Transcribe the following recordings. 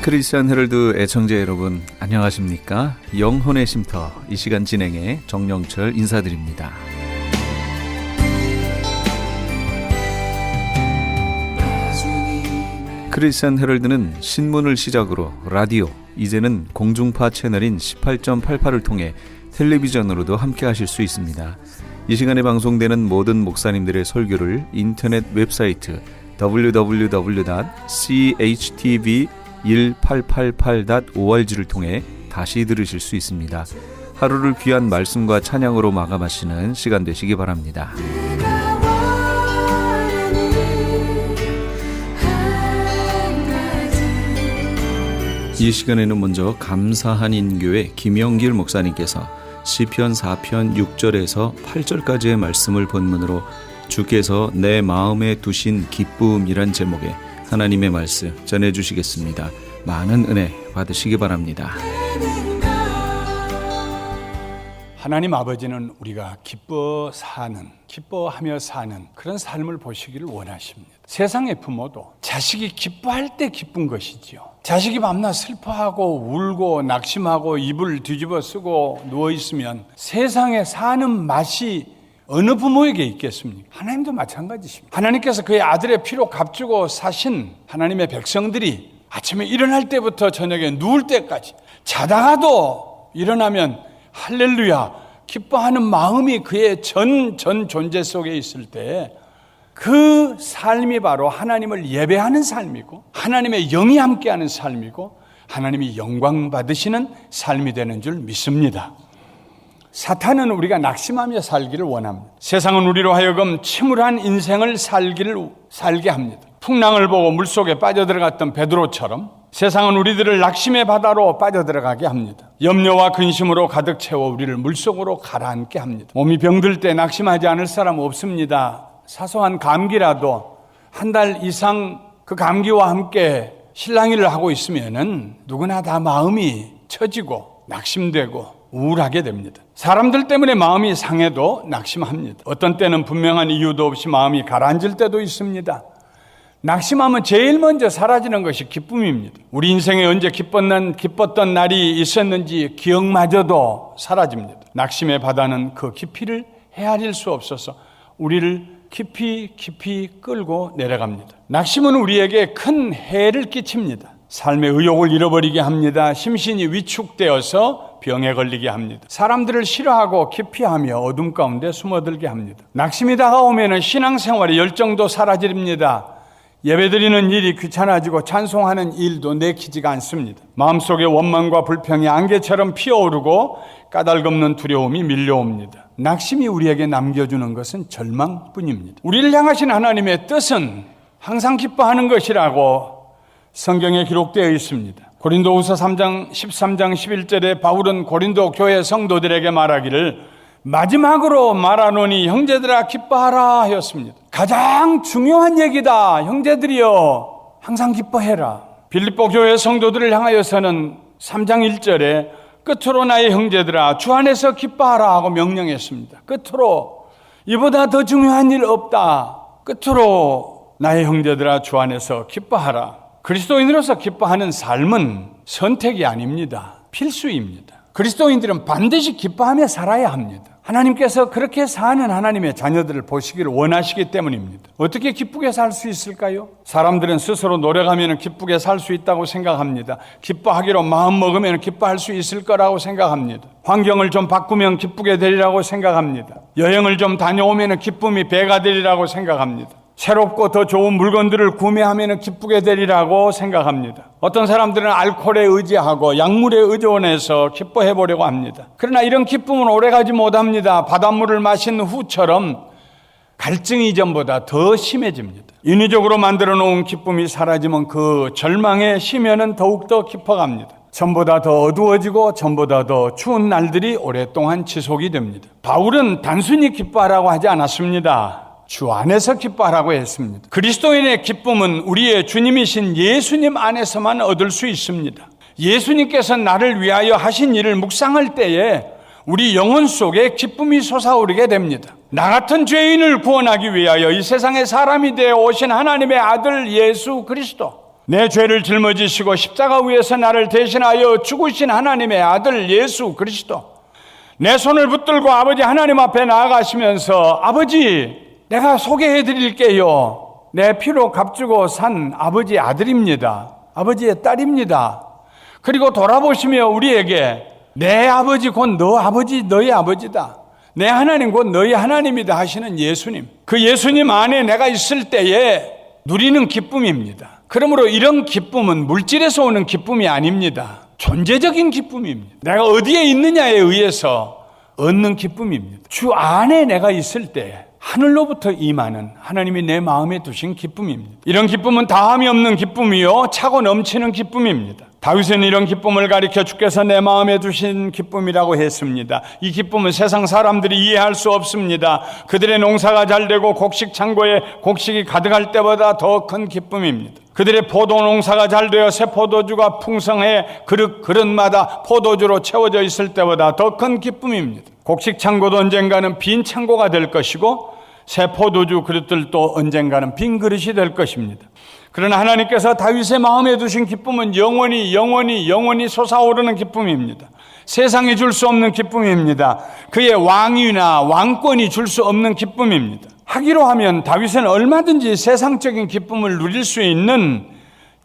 크리스천 헤럴드 애청자 여러분 안녕하십니까? 영혼의 쉼터 이 시간 진행의 정영철 인사드립니다. 크리스천 헤럴드는 신문을 시작으로 라디오, 이제는 공중파 채널인 18.88을 통해 텔레비전으로도 함께 하실 수 있습니다. 이 시간에 방송되는 모든 목사님들의 설교를 인터넷 웹사이트 www.chtv1888.org를 통해 다시 들으실 수 있습니다. 하루를 귀한 말씀과 찬양으로 마감하시는 시간 되시기 바랍니다. 이 시간에는 먼저 감사한 인교회 김영길 목사님께서 시편 4편 6절에서 8절까지의 말씀을 본문으로 주께서 내 마음에 두신 기쁨이란 제목의 하나님의 말씀 전해주시겠습니다. 많은 은혜 받으시기 바랍니다. 하나님 아버지는 우리가 기뻐하며 사는 그런 삶을 보시기를 원하십니다. 세상의 부모도 자식이 기뻐할 때 기쁜 것이지요. 자식이 밤낮 슬퍼하고 울고 낙심하고 이불 뒤집어 쓰고 누워있으면 세상에 사는 맛이 어느 부모에게 있겠습니까? 하나님도 마찬가지십니다. 하나님께서 그의 아들의 피로 값주고 사신 하나님의 백성들이 아침에 일어날 때부터 저녁에 누울 때까지 자다가도 일어나면 할렐루야 기뻐하는 마음이 그의 전 존재 속에 있을 때 그 삶이 바로 하나님을 예배하는 삶이고 하나님의 영이 함께하는 삶이고 하나님이 영광 받으시는 삶이 되는 줄 믿습니다. 사탄은 우리가 낙심하며 살기를 원합니다. 세상은 우리로 하여금 침울한 인생을 살게 합니다. 풍랑을 보고 물속에 빠져들어갔던 베드로처럼 세상은 우리들을 낙심의 바다로 빠져들어가게 합니다. 염려와 근심으로 가득 채워 우리를 물속으로 가라앉게 합니다. 몸이 병들 때 낙심하지 않을 사람 없습니다. 사소한 감기라도 한 달 이상 그 감기와 함께 실랑이를 하고 있으면은 누구나 다 마음이 처지고 낙심되고 우울하게 됩니다. 사람들 때문에 마음이 상해도 낙심합니다. 어떤 때는 분명한 이유도 없이 마음이 가라앉을 때도 있습니다. 낙심하면 제일 먼저 사라지는 것이 기쁨입니다. 우리 인생에 언제 기뻤던 날이 있었는지 기억마저도 사라집니다. 낙심의 바다는 그 깊이를 헤아릴 수 없어서 우리를 깊이 끌고 내려갑니다. 낙심은 우리에게 큰 해를 끼칩니다. 삶의 의욕을 잃어버리게 합니다. 심신이 위축되어서 병에 걸리게 합니다. 사람들을 싫어하고 기피하며 어둠 가운데 숨어들게 합니다. 낙심이 다가오면 신앙생활의 열정도 사라집니다. 예배드리는 일이 귀찮아지고 찬송하는 일도 내키지가 않습니다. 마음속에 원망과 불평이 안개처럼 피어오르고 까닭없는 두려움이 밀려옵니다. 낙심이 우리에게 남겨주는 것은 절망뿐입니다. 우리를 향하신 하나님의 뜻은 항상 기뻐하는 것이라고 성경에 기록되어 있습니다. 고린도후서 13장 11절에 바울은 고린도 교회 성도들에게 말하기를 마지막으로 말하노니 형제들아 기뻐하라 하였습니다. 가장 중요한 얘기다. 형제들이여 항상 기뻐해라. 빌립보 교회 성도들을 향하여서는 3장 1절에 끝으로 나의 형제들아 주 안에서 기뻐하라 하고 명령했습니다. 끝으로 이보다 더 중요한 일 없다. 끝으로 나의 형제들아 주 안에서 기뻐하라. 그리스도인으로서 기뻐하는 삶은 선택이 아닙니다. 필수입니다. 그리스도인들은 반드시 기뻐하며 살아야 합니다. 하나님께서 그렇게 사는 하나님의 자녀들을 보시기를 원하시기 때문입니다. 어떻게 기쁘게 살 수 있을까요? 사람들은 스스로 노력하면 기쁘게 살 수 있다고 생각합니다. 기뻐하기로 마음먹으면 기뻐할 수 있을 거라고 생각합니다. 환경을 좀 바꾸면 기쁘게 되리라고 생각합니다. 여행을 좀 다녀오면 기쁨이 배가 되리라고 생각합니다. 새롭고 더 좋은 물건들을 구매하면 기쁘게 되리라고 생각합니다. 어떤 사람들은 알코올에 의지하고 약물에 의존해서 기뻐해 보려고 합니다. 그러나 이런 기쁨은 오래가지 못합니다. 바닷물을 마신 후처럼 갈증이 이전보다 더 심해집니다. 인위적으로 만들어 놓은 기쁨이 사라지면 그 절망의 심연은 더욱더 깊어갑니다. 전보다 더 어두워지고 전보다 더 추운 날들이 오랫동안 지속이 됩니다. 바울은 단순히 기뻐하라고 하지 않았습니다. 주 안에서 기뻐하라고 했습니다. 그리스도인의 기쁨은 우리의 주님이신 예수님 안에서만 얻을 수 있습니다. 예수님께서 나를 위하여 하신 일을 묵상할 때에 우리 영혼 속에 기쁨이 솟아오르게 됩니다. 나 같은 죄인을 구원하기 위하여 이 세상에 사람이 되어 오신 하나님의 아들 예수 그리스도, 내 죄를 짊어지시고 십자가 위에서 나를 대신하여 죽으신 하나님의 아들 예수 그리스도, 내 손을 붙들고 아버지 하나님 앞에 나아가시면서 아버지, 내가 소개해 드릴게요. 내 피로 값주고 산 아버지 아들입니다. 아버지의 딸입니다. 그리고 돌아보시며 우리에게 내 아버지 곧 너 아버지, 너의 아버지다. 내 하나님 곧 너희 하나님이다 하시는 예수님. 그 예수님 안에 내가 있을 때에 누리는 기쁨입니다. 그러므로 이런 기쁨은 물질에서 오는 기쁨이 아닙니다. 존재적인 기쁨입니다. 내가 어디에 있느냐에 의해서 얻는 기쁨입니다. 주 안에 내가 있을 때 하늘로부터 임하는 하나님이 내 마음에 두신 기쁨입니다. 이런 기쁨은 다함이 없는 기쁨이요 차고 넘치는 기쁨입니다. 다윗은 이런 기쁨을 가리켜 주께서 내 마음에 두신 기쁨이라고 했습니다. 이 기쁨은 세상 사람들이 이해할 수 없습니다. 그들의 농사가 잘 되고 곡식 창고에 곡식이 가득할 때보다 더 큰 기쁨입니다. 그들의 포도 농사가 잘 되어 새 포도주가 풍성해 그릇마다 포도주로 채워져 있을 때보다 더 큰 기쁨입니다. 곡식 창고도 언젠가는 빈 창고가 될 것이고 새 포도주 그릇들도 언젠가는 빈 그릇이 될 것입니다. 그러나 하나님께서 다윗의 마음에 두신 기쁨은 영원히 솟아오르는 기쁨입니다. 세상이 줄 수 없는 기쁨입니다. 그의 왕위나 왕권이 줄 수 없는 기쁨입니다. 하기로 하면 다윗은 얼마든지 세상적인 기쁨을 누릴 수 있는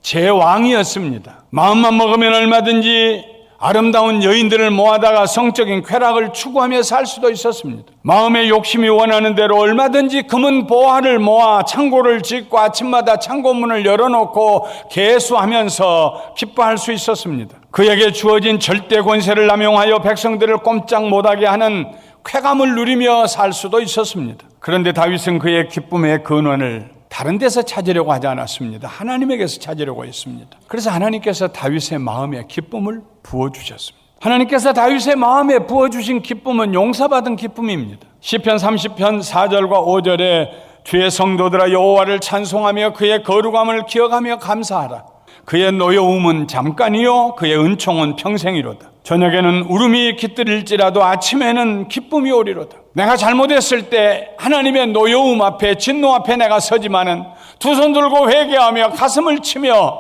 제왕이었습니다. 마음만 먹으면 얼마든지 아름다운 여인들을 모아다가 성적인 쾌락을 추구하며 살 수도 있었습니다. 마음의 욕심이 원하는 대로 얼마든지 금은 보화를 모아 창고를 짓고 아침마다 창고문을 열어놓고 개수하면서 기뻐할 수 있었습니다. 그에게 주어진 절대 권세를 남용하여 백성들을 꼼짝 못하게 하는 쾌감을 누리며 살 수도 있었습니다. 그런데 다윗은 그의 기쁨의 근원을 다른 데서 찾으려고 하지 않았습니다. 하나님에게서 찾으려고 했습니다. 그래서 하나님께서 다윗의 마음에 기쁨을 부어주셨습니다. 하나님께서 다윗의 마음에 부어주신 기쁨은 용서받은 기쁨입니다. 시편 30편 4절과 5절에 주의 성도들아 여호와를 찬송하며 그의 거룩함을 기억하며 감사하라. 그의 노여움은 잠깐이요 그의 은총은 평생이로다. 저녁에는 울음이 깃들일지라도 아침에는 기쁨이 오리로다. 내가 잘못했을 때 하나님의 노여움 앞에 진노 앞에 내가 서지만은 두 손 들고 회개하며 가슴을 치며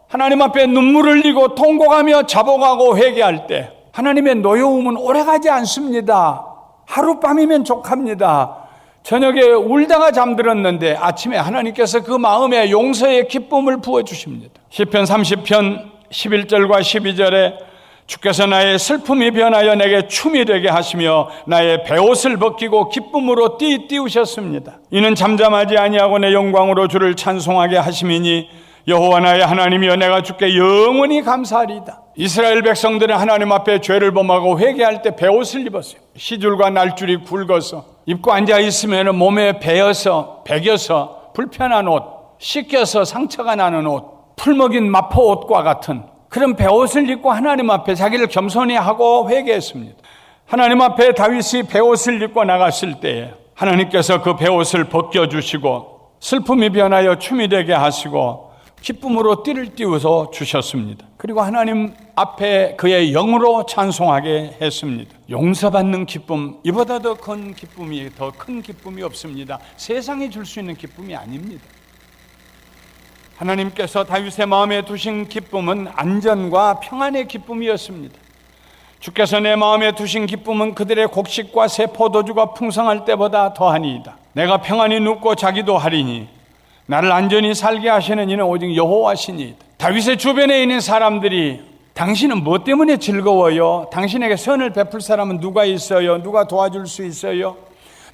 하나님 앞에 눈물을 흘리고 통곡하며 자복하고 회개할 때 하나님의 노여움은 오래가지 않습니다. 하룻밤이면 족합니다. 저녁에 울다가 잠들었는데 아침에 하나님께서 그 마음에 용서의 기쁨을 부어주십니다. 시편 30편 11절과 12절에 주께서 나의 슬픔이 변하여 내게 춤이 되게 하시며 나의 베옷을 벗기고 기쁨으로 띄우셨습니다. 이는 잠잠하지 아니하고 내 영광으로 주를 찬송하게 하심이니 여호와 나의 하나님이여 내가 주께 영원히 감사하리이다. 이스라엘 백성들은 하나님 앞에 죄를 범하고 회개할 때 베옷을 입었어요. 시줄과 날줄이 굵어서 입고 앉아있으면 몸에 배겨서 불편한 옷, 씻겨서 상처가 나는 옷, 풀먹인 마포 옷과 같은 그런 베옷을 입고 하나님 앞에 자기를 겸손히 하고 회개했습니다. 하나님 앞에 다윗이 베옷을 입고 나갔을 때에 하나님께서 그 베옷을 벗겨주시고 슬픔이 변하여 춤이 되게 하시고 기쁨으로 띠를 띄워서 주셨습니다. 그리고 하나님 앞에 그의 영으로 찬송하게 했습니다. 용서받는 기쁨, 이보다 더 큰 기쁨이 없습니다. 세상이 줄 수 있는 기쁨이 아닙니다. 하나님께서 다윗의 마음에 두신 기쁨은 안전과 평안의 기쁨이었습니다. 주께서 내 마음에 두신 기쁨은 그들의 곡식과 새 포도주가 풍성할 때보다 더하니이다. 내가 평안히 눕고 자기도 하리니 나를 안전히 살게 하시는 이는 오직 여호와시니이다. 다윗의 주변에 있는 사람들이 당신은 뭐 때문에 즐거워요? 당신에게 선을 베풀 사람은 누가 있어요? 누가 도와줄 수 있어요?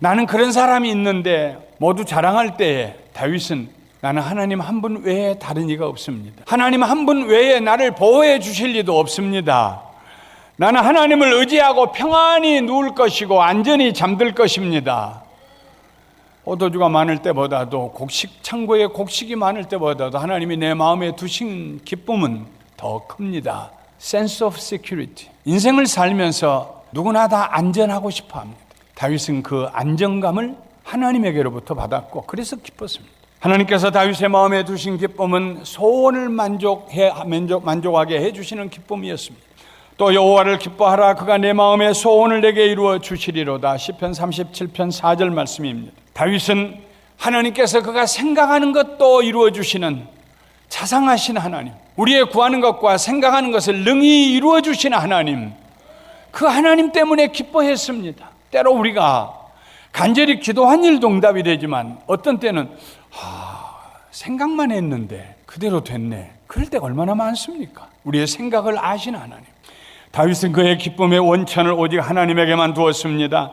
나는 그런 사람이 있는데 모두 자랑할 때에 다윗은 나는 하나님 한 분 외에 다른 이가 없습니다. 하나님 한 분 외에 나를 보호해 주실 리도 없습니다. 나는 하나님을 의지하고 평안히 누울 것이고 안전히 잠들 것입니다. 포도주가 많을 때보다도 곡식 창고에 곡식이 많을 때보다도 하나님이 내 마음에 두신 기쁨은 더 큽니다. Sense of security. 인생을 살면서 누구나 다 안전하고 싶어 합니다. 다윗은 그 안정감을 하나님에게로부터 받았고 그래서 기뻤습니다. 하나님께서 다윗의 마음에 두신 기쁨은 소원을 만족하게 해주시는 기쁨이었습니다. 또 여호와를 기뻐하라 그가 내 마음의 소원을 내게 이루어 주시리로다. 시편 37편 4절 말씀입니다. 다윗은 하나님께서 그가 생각하는 것도 이루어 주시는 자상하신 하나님, 우리의 구하는 것과 생각하는 것을 능히 이루어 주시는 하나님, 그 하나님 때문에 기뻐했습니다. 때로 우리가 간절히 기도한 일도 응답이 되지만 어떤 때는 생각만 했는데 그대로 됐네, 그럴 때가 얼마나 많습니까? 우리의 생각을 아시는 하나님. 다윗은 그의 기쁨의 원천을 오직 하나님에게만 두었습니다.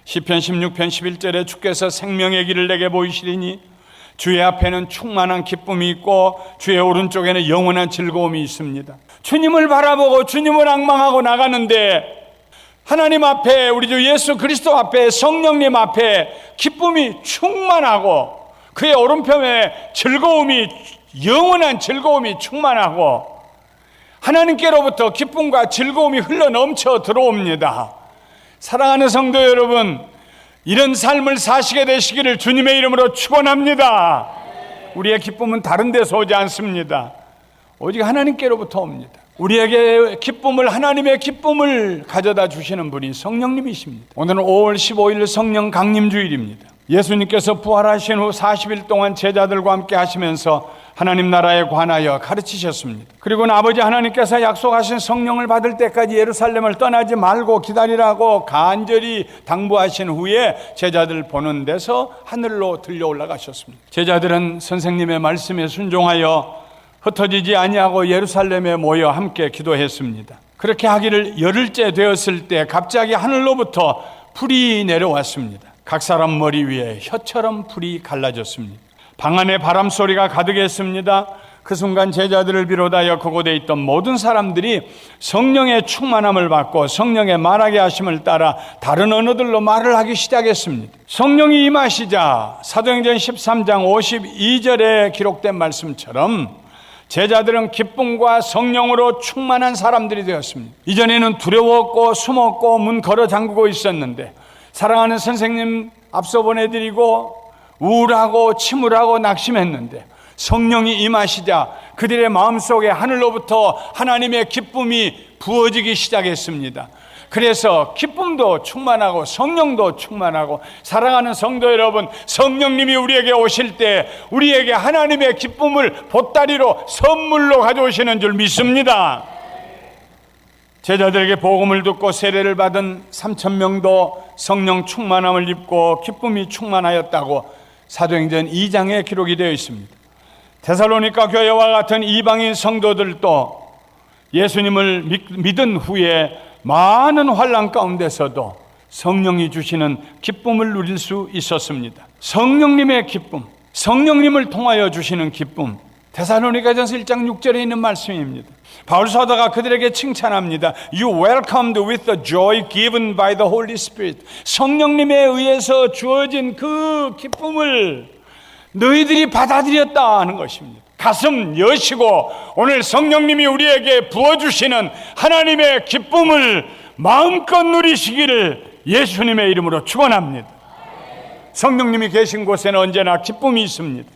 시편 16편 11절에 주께서 생명의 길을 내게 보이시리니 주의 앞에는 충만한 기쁨이 있고 주의 오른쪽에는 영원한 즐거움이 있습니다. 주님을 바라보고 주님을 앙망하고 나가는데 하나님 앞에, 우리 주 예수 그리스도 앞에, 성령님 앞에 기쁨이 충만하고 그의 오른편에 즐거움이, 영원한 즐거움이 충만하고 하나님께로부터 기쁨과 즐거움이 흘러넘쳐 들어옵니다. 사랑하는 성도 여러분, 이런 삶을 사시게 되시기를 주님의 이름으로 축원합니다. 우리의 기쁨은 다른 데서 오지 않습니다. 오직 하나님께로부터 옵니다. 우리에게 기쁨을, 하나님의 기쁨을 가져다 주시는 분이 성령님이십니다. 오늘은 5월 15일 성령 강림주일입니다. 예수님께서 부활하신 후 40일 동안 제자들과 함께 하시면서 하나님 나라에 관하여 가르치셨습니다. 그리고는 아버지 하나님께서 약속하신 성령을 받을 때까지 예루살렘을 떠나지 말고 기다리라고 간절히 당부하신 후에 제자들 보는 데서 하늘로 들려 올라가셨습니다. 제자들은 선생님의 말씀에 순종하여 흩어지지 아니하고 예루살렘에 모여 함께 기도했습니다. 그렇게 하기를 열흘째 되었을 때 갑자기 하늘로부터 불이 내려왔습니다. 각 사람 머리 위에 혀처럼 불이 갈라졌습니다. 방 안에 바람 소리가 가득했습니다. 그 순간 제자들을 비롯하여 그곳에 있던 모든 사람들이 성령의 충만함을 받고 성령의 말하게 하심을 따라 다른 언어들로 말을 하기 시작했습니다. 성령이 임하시자 사도행전 13장 52절에 기록된 말씀처럼 제자들은 기쁨과 성령으로 충만한 사람들이 되었습니다. 이전에는 두려웠고 숨었고 문 걸어 잠그고 있었는데 사랑하는 선생님 앞서 보내드리고 우울하고 침울하고 낙심했는데 성령이 임하시자 그들의 마음속에 하늘로부터 하나님의 기쁨이 부어지기 시작했습니다. 그래서 기쁨도 충만하고 성령도 충만하고, 사랑하는 성도 여러분, 성령님이 우리에게 오실 때 우리에게 하나님의 기쁨을 보따리로 선물로 가져오시는 줄 믿습니다. 제자들에게 복음을 듣고 세례를 받은 3,000명도 성령 충만함을 입고 기쁨이 충만하였다고 사도행전 2장에 기록이 되어 있습니다. 데살로니가 교회와 같은 이방인 성도들도 예수님을 믿은 후에 많은 환난 가운데서도 성령이 주시는 기쁨을 누릴 수 있었습니다. 성령님의 기쁨, 성령님을 통하여 주시는 기쁨, 데살로니가전서 1장 6절에 있는 말씀입니다. 바울 사도가 그들에게 칭찬합니다. You welcomed with the joy given by the Holy Spirit. 성령님에 의해서 주어진 그 기쁨을 너희들이 받아들였다 하는 것입니다. 가슴 여시고 오늘 성령님이 우리에게 부어주시는 하나님의 기쁨을 마음껏 누리시기를 예수님의 이름으로 축원합니다. 성령님이 계신 곳에는 언제나 기쁨이 있습니다.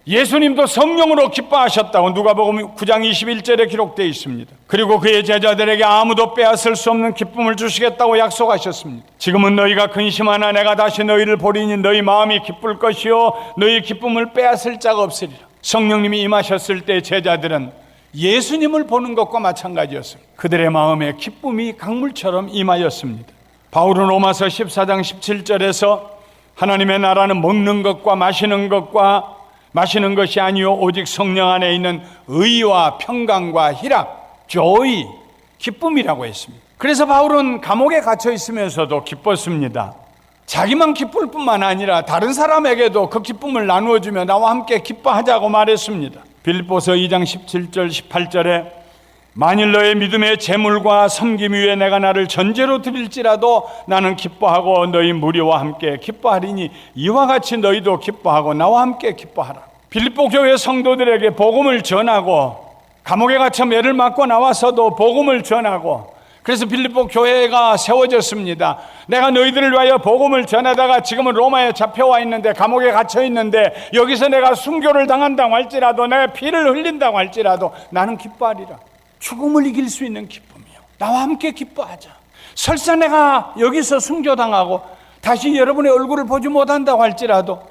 예수님도 성령으로 기뻐하셨다고 누가복음 9장 21절에 기록되어 있습니다. 그리고 그의 제자들에게 아무도 빼앗을 수 없는 기쁨을 주시겠다고 약속하셨습니다. 지금은 너희가 근심하나 내가 다시 너희를 보리니 너희 마음이 기쁠 것이요 너희 기쁨을 빼앗을 자가 없으리라. 성령님이 임하셨을 때 제자들은 예수님을 보는 것과 마찬가지였습니다. 그들의 마음에 기쁨이 강물처럼 임하였습니다. 바울은 로마서 14장 17절에서 하나님의 나라는 먹는 것과 마시는 것이 아니요 오직 성령 안에 있는 의와 평강과 희락, joy, 기쁨이라고 했습니다. 그래서 바울은 감옥에 갇혀 있으면서도 기뻤습니다. 자기만 기쁠 뿐만 아니라 다른 사람에게도 그 기쁨을 나누어주며 나와 함께 기뻐하자고 말했습니다. 빌립보서 2장 17절 18절에 만일 너의 믿음의 재물과 섬김 위에 내가 나를 전제로 드릴지라도 나는 기뻐하고 너희 무리와 함께 기뻐하리니 이와 같이 너희도 기뻐하고 나와 함께 기뻐하라. 빌립보 교회 성도들에게 복음을 전하고 감옥에 갇혀 매를 맞고 나와서도 복음을 전하고, 그래서 빌립보 교회가 세워졌습니다. 내가 너희들을 위하여 복음을 전하다가 지금은 로마에 잡혀와 있는데 감옥에 갇혀 있는데 여기서 내가 순교를 당한다고 할지라도 내가 피를 흘린다고 할지라도 나는 기뻐하리라. 죽음을 이길 수 있는 기쁨이요, 나와 함께 기뻐하자. 설사 내가 여기서 순교당하고 다시 여러분의 얼굴을 보지 못한다고 할지라도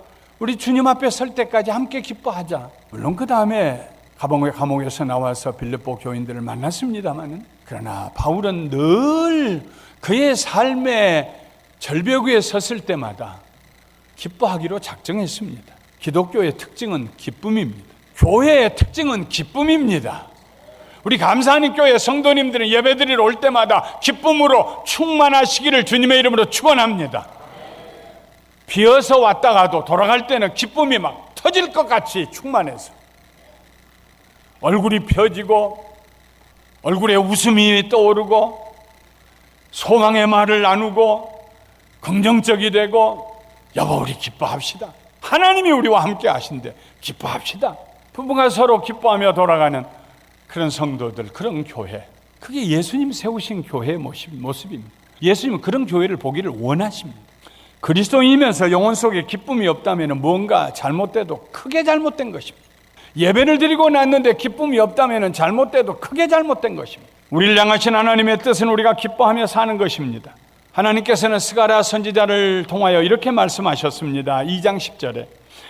우리 주님 앞에 설 때까지 함께 기뻐하자. 물론 그 다음에 감옥에서 나와서 빌립보 교인들을 만났습니다만, 그러나 바울은 늘 그의 삶의 절벽 위에 섰을 때마다 기뻐하기로 작정했습니다. 기독교의 특징은 기쁨입니다. 교회의 특징은 기쁨입니다. 우리 감사하는 교회 성도님들은 예배드리러 올 때마다 기쁨으로 충만하시기를 주님의 이름으로 축원합니다. 비어서 왔다가도 돌아갈 때는 기쁨이 막 터질 것 같이 충만해서 얼굴이 펴지고 얼굴에 웃음이 떠오르고 소망의 말을 나누고 긍정적이 되고, 여보 우리 기뻐합시다. 하나님이 우리와 함께 하신대 기뻐합시다. 부부가 서로 기뻐하며 돌아가는 그런 성도들, 그런 교회, 그게 예수님 세우신 교회의 모습입니다. 예수님은 그런 교회를 보기를 원하십니다. 그리스도인이면서 영혼 속에 기쁨이 없다면 뭔가 잘못돼도 크게 잘못된 것입니다. 예배를 드리고 났는데 기쁨이 없다면 잘못돼도 크게 잘못된 것입니다. 우리를 향하신 하나님의 뜻은 우리가 기뻐하며 사는 것입니다. 하나님께서는 스가랴 선지자를 통하여 이렇게 말씀하셨습니다. 2장 10절에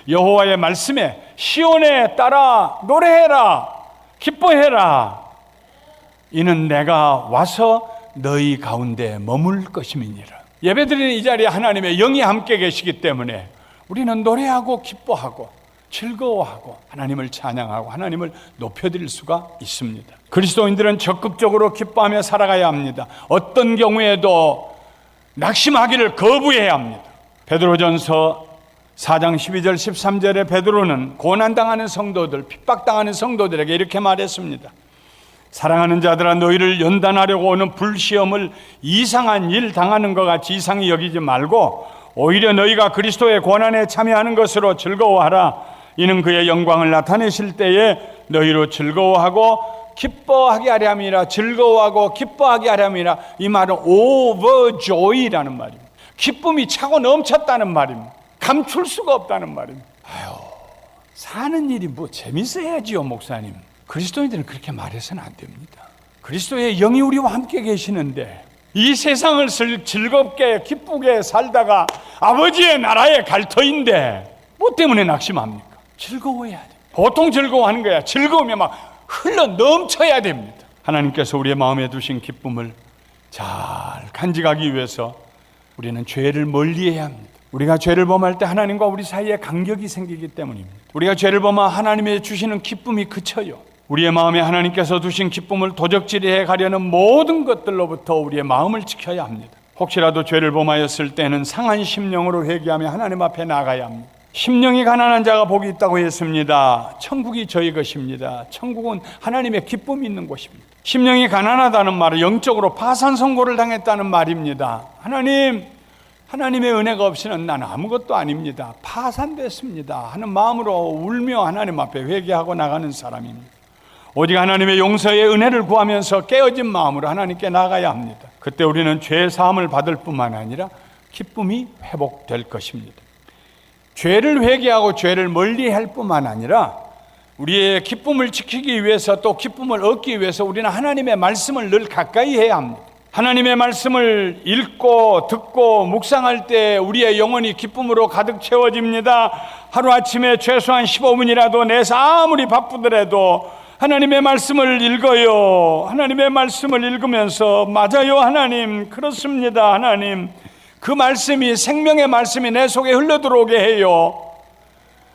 여호와의 말씀에 시온에 따라 노래해라 기뻐해라 이는 내가 와서 너희 가운데 머물 것임이니라. 예배드리는 이 자리에 하나님의 영이 함께 계시기 때문에 우리는 노래하고 기뻐하고 즐거워하고 하나님을 찬양하고 하나님을 높여드릴 수가 있습니다. 그리스도인들은 적극적으로 기뻐하며 살아가야 합니다. 어떤 경우에도 낙심하기를 거부해야 합니다. 베드로전서 4장 12절 13절에 베드로는 고난당하는 성도들, 핍박당하는 성도들에게 이렇게 말했습니다. 사랑하는 자들아 너희를 연단하려고 오는 불시험을 이상한 일 당하는 것 같이 이상히 여기지 말고 오히려 너희가 그리스도의 고난에 참여하는 것으로 즐거워하라. 이는 그의 영광을 나타내실 때에 너희로 즐거워하고 기뻐하게 하려 함이라. 즐거워하고 기뻐하게 하려 함이라. 이 말은 overjoy라는 말입니다. 기쁨이 차고 넘쳤다는 말입니다. 감출 수가 없다는 말입니다. 사는 일이 뭐 재밌어야지요 목사님. 그리스도인들은 그렇게 말해서는 안 됩니다. 그리스도의 영이 우리와 함께 계시는데 이 세상을 즐겁게 기쁘게 살다가 아버지의 나라에 갈 터인데 뭐 때문에 낙심합니까? 즐거워야 돼. 보통 즐거워하는 거야. 즐거우면 막 흘러 넘쳐야 됩니다. 하나님께서 우리의 마음에 두신 기쁨을 잘 간직하기 위해서 우리는 죄를 멀리해야 합니다. 우리가 죄를 범할 때 하나님과 우리 사이에 간격이 생기기 때문입니다. 우리가 죄를 범하 하나님의 주시는 기쁨이 그쳐요. 우리의 마음에 하나님께서 두신 기쁨을 도적질해 가려는 모든 것들로부터 우리의 마음을 지켜야 합니다. 혹시라도 죄를 범하였을 때는 상한 심령으로 회개하며 하나님 앞에 나가야 합니다. 심령이 가난한 자가 복이 있다고 했습니다. 천국이 저희 것입니다. 천국은 하나님의 기쁨이 있는 곳입니다. 심령이 가난하다는 말은 영적으로 파산 선고를 당했다는 말입니다. 하나님의 은혜가 없이는 난 아무것도 아닙니다. 파산됐습니다 하는 마음으로 울며 하나님 앞에 회개하고 나가는 사람입니다. 오직 하나님의 용서의 은혜를 구하면서 깨어진 마음으로 하나님께 나가야 합니다. 그때 우리는 죄 사함을 받을 뿐만 아니라 기쁨이 회복될 것입니다. 죄를 회개하고 죄를 멀리할 뿐만 아니라 우리의 기쁨을 지키기 위해서 또 기쁨을 얻기 위해서 우리는 하나님의 말씀을 늘 가까이 해야 합니다. 하나님의 말씀을 읽고 듣고 묵상할 때 우리의 영혼이 기쁨으로 가득 채워집니다. 하루아침에 최소한 15분이라도 내서 아무리 바쁘더라도 하나님의 말씀을 읽어요. 하나님의 말씀을 읽으면서 맞아요 하나님, 그렇습니다 하나님, 그 말씀이 생명의 말씀이 내 속에 흘러들어오게 해요.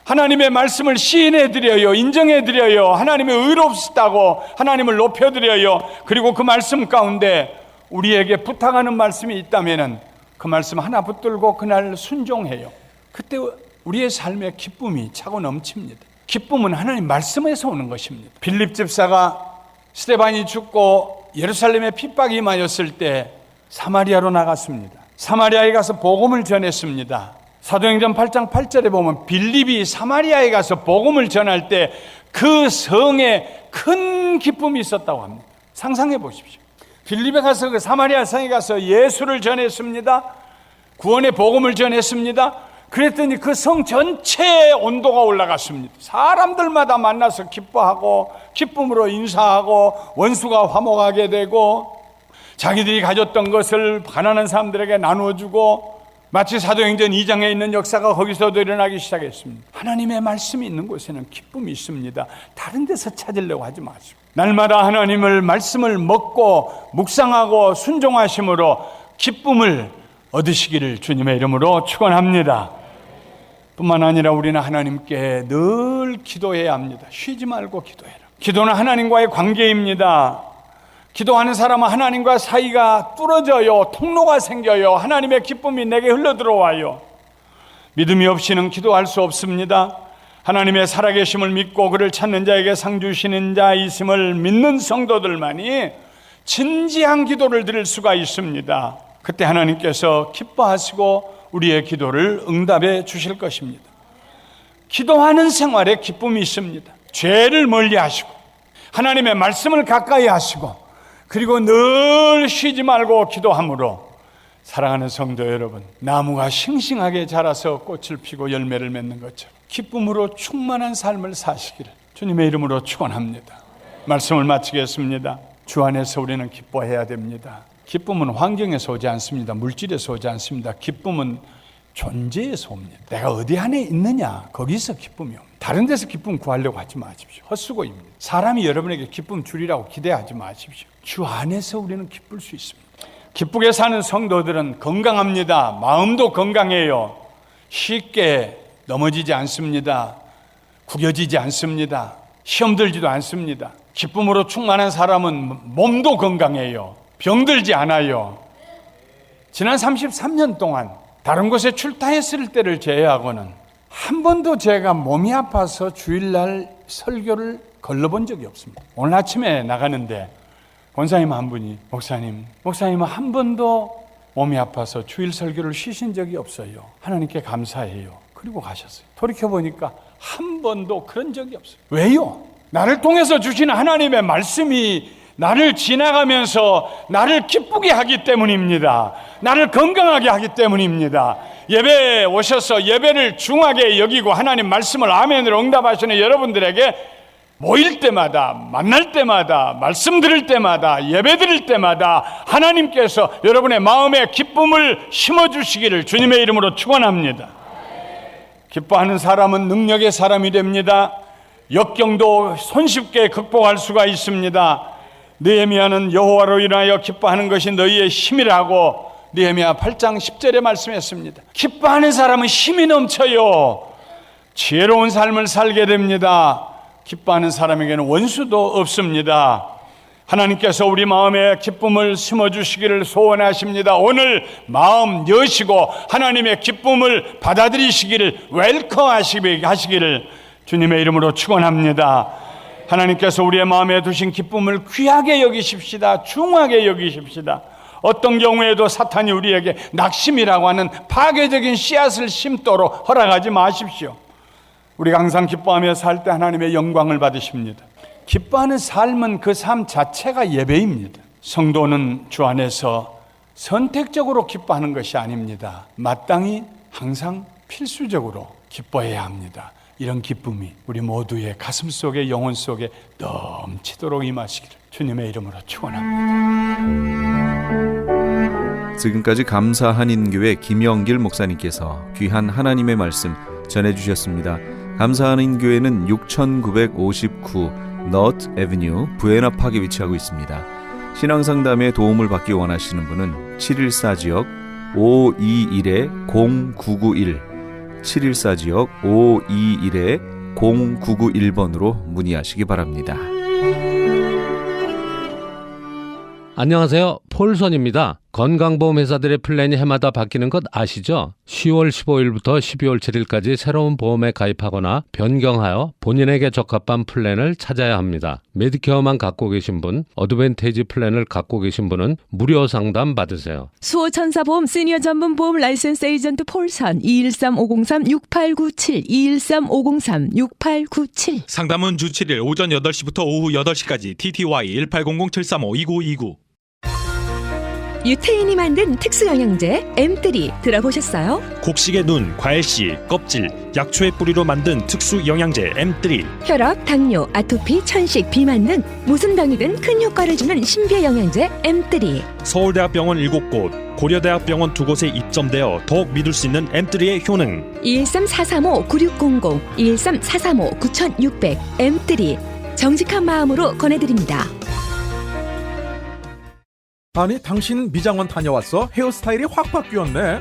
하나님의 말씀을 시인해드려요. 인정해드려요. 하나님의 의롭시다고 하나님을 높여드려요. 그리고 그 말씀 가운데 우리에게 부탁하는 말씀이 있다면 그 말씀 하나 붙들고 그날 순종해요. 그때 우리의 삶에 기쁨이 차고 넘칩니다. 기쁨은 하나님 말씀에서 오는 것입니다. 빌립 집사가 스데반이 죽고 예루살렘에 핍박이 임하였을 때 사마리아로 나갔습니다. 사마리아에 가서 복음을 전했습니다. 사도행전 8장 8절에 보면 빌립이 사마리아에 가서 복음을 전할 때 그 성에 큰 기쁨이 있었다고 합니다. 상상해 보십시오. 빌립에 가서 그 사마리아 성에 가서 예수를 전했습니다. 구원의 복음을 전했습니다. 그랬더니 그 성 전체의 온도가 올라갔습니다. 사람들마다 만나서 기뻐하고 기쁨으로 인사하고 원수가 화목하게 되고 자기들이 가졌던 것을 가난한 사람들에게 나누어주고 마치 사도행전 2장에 있는 역사가 거기서도 일어나기 시작했습니다. 하나님의 말씀이 있는 곳에는 기쁨이 있습니다. 다른 데서 찾으려고 하지 마시고 날마다 하나님을 말씀을 먹고 묵상하고 순종하심으로 기쁨을 얻으시기를 주님의 이름으로 축원합니다. 뿐만 아니라 우리는 하나님께 늘 기도해야 합니다. 쉬지 말고 기도해라. 기도는 하나님과의 관계입니다. 기도하는 사람은 하나님과 사이가 뚫어져요. 통로가 생겨요. 하나님의 기쁨이 내게 흘러들어와요. 믿음이 없이는 기도할 수 없습니다. 하나님의 살아계심을 믿고 그를 찾는 자에게 상 주시는 자이심을 믿는 성도들만이 진지한 기도를 드릴 수가 있습니다. 그때 하나님께서 기뻐하시고 우리의 기도를 응답해 주실 것입니다. 기도하는 생활에 기쁨이 있습니다. 죄를 멀리 하시고 하나님의 말씀을 가까이 하시고 그리고 늘 쉬지 말고 기도함으로 사랑하는 성도 여러분, 나무가 싱싱하게 자라서 꽃을 피고 열매를 맺는 것처럼 기쁨으로 충만한 삶을 사시기를 주님의 이름으로 축원합니다. 말씀을 마치겠습니다. 주 안에서 우리는 기뻐해야 됩니다. 기쁨은 환경에서 오지 않습니다. 물질에서 오지 않습니다. 기쁨은 존재에서 옵니다. 내가 어디 안에 있느냐, 거기서 기쁨이 옵니다. 다른 데서 기쁨 구하려고 하지 마십시오. 헛수고입니다. 사람이 여러분에게 기쁨 주리라고 기대하지 마십시오. 주 안에서 우리는 기쁠 수 있습니다. 기쁘게 사는 성도들은 건강합니다. 마음도 건강해요. 쉽게 넘어지지 않습니다. 구겨지지 않습니다. 시험 들지도 않습니다. 기쁨으로 충만한 사람은 몸도 건강해요. 병들지 않아요. 지난 33년 동안 다른 곳에 출타했을 때를 제외하고는 한 번도 제가 몸이 아파서 주일날 설교를 걸러본 적이 없습니다. 오늘 아침에 나가는데 권사님 한 분이 목사님은 한 번도 몸이 아파서 주일 설교를 쉬신 적이 없어요. 하나님께 감사해요. 그리고 가셨어요. 돌이켜보니까 한 번도 그런 적이 없어요. 왜요? 나를 통해서 주시는 하나님의 말씀이 나를 지나가면서 나를 기쁘게 하기 때문입니다. 나를 건강하게 하기 때문입니다. 예배에 오셔서 예배를 중하게 여기고 하나님 말씀을 아멘으로 응답하시는 여러분들에게 모일 때마다, 만날 때마다, 말씀 들을 때마다, 예배 드릴 때마다 하나님께서 여러분의 마음에 기쁨을 심어주시기를 주님의 이름으로 축원합니다. 기뻐하는 사람은 능력의 사람이 됩니다. 역경도 손쉽게 극복할 수가 있습니다. 느헤미야는 여호와로 인하여 기뻐하는 것이 너희의 힘이라고 느헤미야 8장 10절에 말씀했습니다. 기뻐하는 사람은 힘이 넘쳐요. 지혜로운 삶을 살게 됩니다. 기뻐하는 사람에게는 원수도 없습니다. 하나님께서 우리 마음에 기쁨을 심어주시기를 소원하십니다. 오늘 마음 여시고 하나님의 기쁨을 받아들이시기를 웰컴 하시기를 주님의 이름으로 축원합니다. 하나님께서 우리의 마음에 두신 기쁨을 귀하게 여기십시다. 중하게 여기십시다. 어떤 경우에도 사탄이 우리에게 낙심이라고 하는 파괴적인 씨앗을 심도록 허락하지 마십시오. 우리가 항상 기뻐하며 살 때 하나님의 영광을 받으십니다. 기뻐하는 삶은 그 삶 자체가 예배입니다. 성도는 주 안에서 선택적으로 기뻐하는 것이 아닙니다. 마땅히 항상 필수적으로 기뻐해야 합니다. 이런 기쁨이 우리 모두의 가슴 속에 영혼 속에 넘치도록 임하시기를 주님의 이름으로 축원합니다. 지금까지 감사 한인교회 김영길 목사님께서 귀한 하나님의 말씀 전해주셨습니다. 감사 한인교회는 6959 너트 애비뉴 부에나 파크에 위치하고 있습니다. 신앙상담에 도움을 받기 원하시는 분은 714지역 521-0991 714지역 521-0991번으로 문의하시기 바랍니다. 안녕하세요. 폴선입니다. 건강보험회사들의 플랜이 해마다 바뀌는 것 아시죠? 10월 15일부터 12월 7일까지 새로운 보험에 가입하거나 변경하여 본인에게 적합한 플랜을 찾아야 합니다. 메디케어만 갖고 계신 분, 어드밴티지 플랜을 갖고 계신 분은 무료 상담 받으세요. 수호천사보험 시니어 전문 보험 라이센스 에이전트 폴선 213-503-6897 213-503-6897 상담은 주 7일 오전 8시부터 오후 8시까지 TTY 1800-735-2929 유태인이 만든 특수 영양제 M3 들어보셨어요? 곡식의 눈, 과일씨, 껍질, 약초의 뿌리로 만든 특수 영양제 M3. 혈압, 당뇨, 아토피, 천식, 비만 등 무슨 병이든 큰 효과를 주는 신비의 영양제 M3. 서울대학병원 7곳, 고려대학병원 2곳에 입점되어 더욱 믿을 수 있는 M3의 효능. 213-435-9600, 213-435-9600 M3 정직한 마음으로 권해드립니다. 아니 당신 미장원 다녀왔어? 헤어스타일이 확 바뀌었네.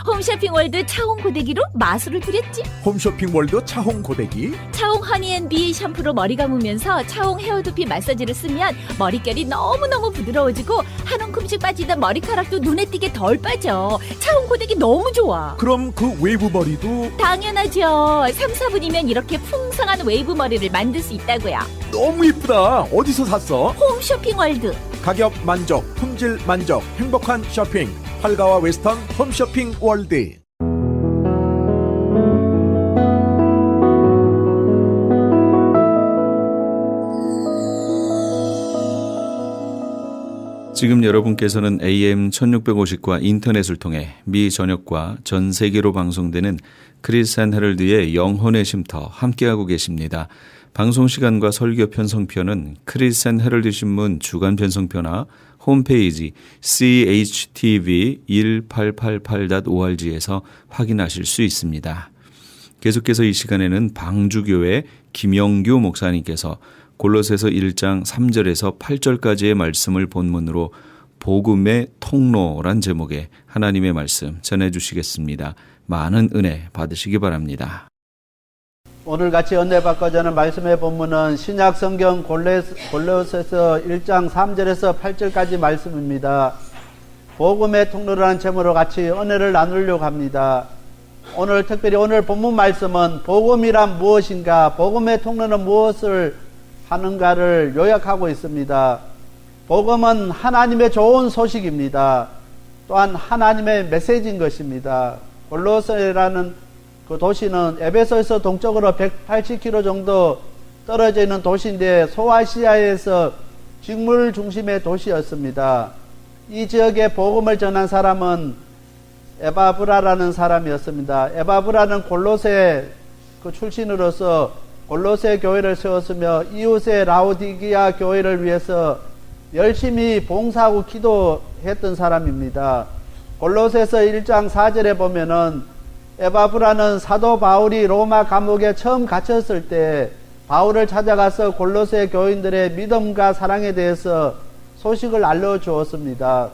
홈쇼핑 월드 차홍 고데기로 마술을 부렸지. 홈쇼핑 월드 차홍 고데기. 차홍 허니앤비 샴푸로 머리 감으면서 차홍 헤어두피 마사지를 쓰면 머릿결이 너무너무 부드러워지고 한 움큼씩 빠지던 머리카락도 눈에 띄게 덜 빠져. 차홍 고데기 너무 좋아. 그럼 그 웨이브 머리도 당연하죠. 3, 4분이면 이렇게 풍성한 웨이브 머리를 만들 수 있다고요. 너무 이쁘다. 어디서 샀어? 홈쇼핑 월드. 가격 만족, 품질 만족, 행복한 쇼핑. 팔가와 웨스턴 홈쇼핑 월드. 지금 여러분께서는 AM 1650과 인터넷을 통해 미 전역과 전 세계로 방송되는 크리스 앤 헤럴드의 영혼의 쉼터 함께하고 계십니다. 방송 시간과 설교 편성편은 크리스 앤 헤럴드 신문 주간 편성편화 홈페이지chtv1888.org에서 확인하실 수 있습니다. 계속해서 이 시간에는 방주교회 김영규 목사님께서 골로새서 1장 3절에서 8절까지의 말씀을 본문으로 복음의 통로란 제목의 하나님의 말씀 전해주시겠습니다. 많은 은혜 받으시기 바랍니다. 오늘 같이 은혜 받고자 하는 말씀의 본문은 신약 성경 골로새서 1장 3절에서 8절까지 말씀입니다. 복음의 통로라는 제목으로 같이 은혜를 나누려고 합니다. 오늘 특별히 오늘 본문 말씀은 복음이란 무엇인가, 복음의 통로는 무엇을 하는가를 요약하고 있습니다. 복음은 하나님의 좋은 소식입니다. 또한 하나님의 메시지인 것입니다. 골로새라는 그 도시는 에베소에서 동쪽으로 180km 정도 떨어져 있는 도시인데 소아시아에서 직물 중심의 도시였습니다. 이 지역에 복음을 전한 사람은 에바브라라는 사람이었습니다. 에바브라는 골로새 그 출신으로서 골로새 교회를 세웠으며 이웃의 라오디기아 교회를 위해서 열심히 봉사하고 기도했던 사람입니다. 골로새서 1장 4절에 보면은 에바브라는 사도 바울이 로마 감옥에 처음 갇혔을 때 바울을 찾아가서 골로새 교인들의 믿음과 사랑에 대해서 소식을 알려주었습니다.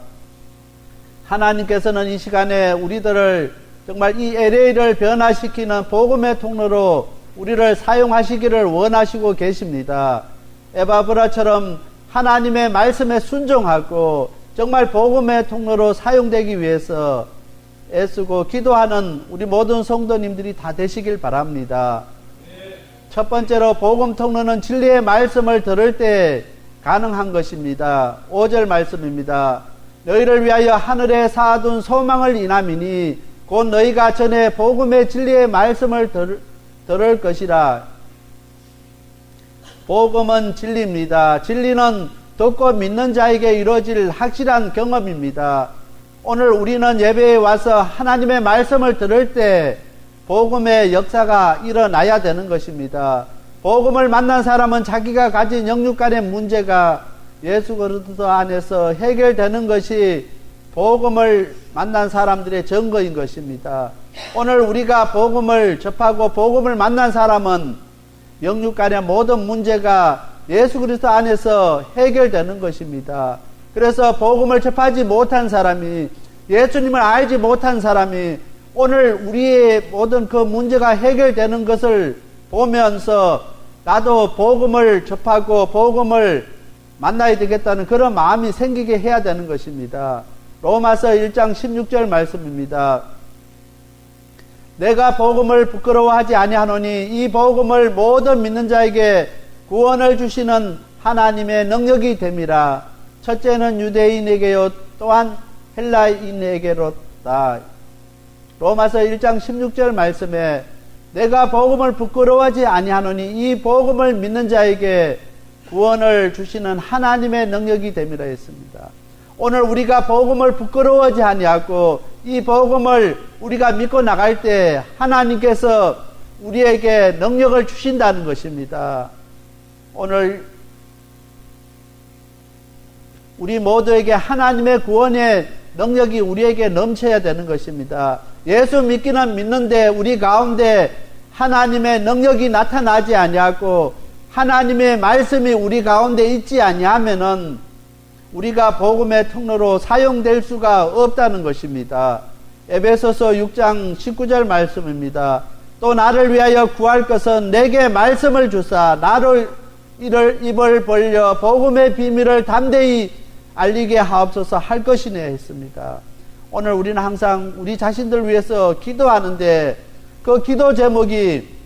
하나님께서는 이 시간에 우리들을 정말 이 LA를 변화시키는 복음의 통로로 우리를 사용하시기를 원하시고 계십니다. 에바브라처럼 하나님의 말씀에 순종하고 정말 복음의 통로로 사용되기 위해서 애쓰고 기도하는 우리 모든 성도님들이 다 되시길 바랍니다. 첫 번째로 복음 통로는 진리의 말씀을 들을 때 가능한 것입니다. 5절 말씀입니다. 너희를 위하여 하늘에 쌓아둔 소망을 인함이니 곧 너희가 전에 복음의 진리의 말씀을 들을 것이라. 복음은 진리입니다. 진리는 듣고 믿는 자에게 이루어질 확실한 경험입니다. 오늘 우리는 예배에 와서 하나님의 말씀을 들을 때 복음의 역사가 일어나야 되는 것입니다. 복음을 만난 사람은 자기가 가진 영육 간의 문제가 예수 그리스도 안에서 해결되는 것이 복음을 만난 사람들의 증거인 것입니다. 오늘 우리가 복음을 접하고 복음을 만난 사람은 영육 간의 모든 문제가 예수 그리스도 안에서 해결되는 것입니다. 그래서 복음을 접하지 못한 사람이, 예수님을 알지 못한 사람이 오늘 우리의 모든 그 문제가 해결되는 것을 보면서 나도 복음을 접하고 복음을 만나야 되겠다는 그런 마음이 생기게 해야 되는 것입니다. 로마서 1장 16절 말씀입니다. 내가 복음을 부끄러워하지 아니하노니 이 복음을 모든 믿는 자에게 구원을 주시는 하나님의 능력이 됨이라. 첫째는 유대인에게요 또한 헬라인에게로다. 로마서 1장 16절 말씀에 내가 복음을 부끄러워하지 아니하노니 이 복음을 믿는 자에게 구원을 주시는 하나님의 능력이 됨이라 했습니다. 오늘 우리가 복음을 부끄러워하지 아니하고 이 복음을 우리가 믿고 나갈 때 하나님께서 우리에게 능력을 주신다는 것입니다. 오늘 우리 모두에게 하나님의 구원의 능력이 우리에게 넘쳐야 되는 것입니다. 예수 믿기는 믿는데 우리 가운데 하나님의 능력이 나타나지 아니하고 하나님의 말씀이 우리 가운데 있지 아니하면은 우리가 복음의 통로로 사용될 수가 없다는 것입니다. 에베소서 6장 19절 말씀입니다. 또 나를 위하여 구할 것은 내게 말씀을 주사 나를 이를 입을 벌려 복음의 비밀을 담대히 알리게 하옵소서 할 것이네 했습니다. 오늘 우리는 항상 우리 자신들 위해서 기도하는데 그 기도 제목이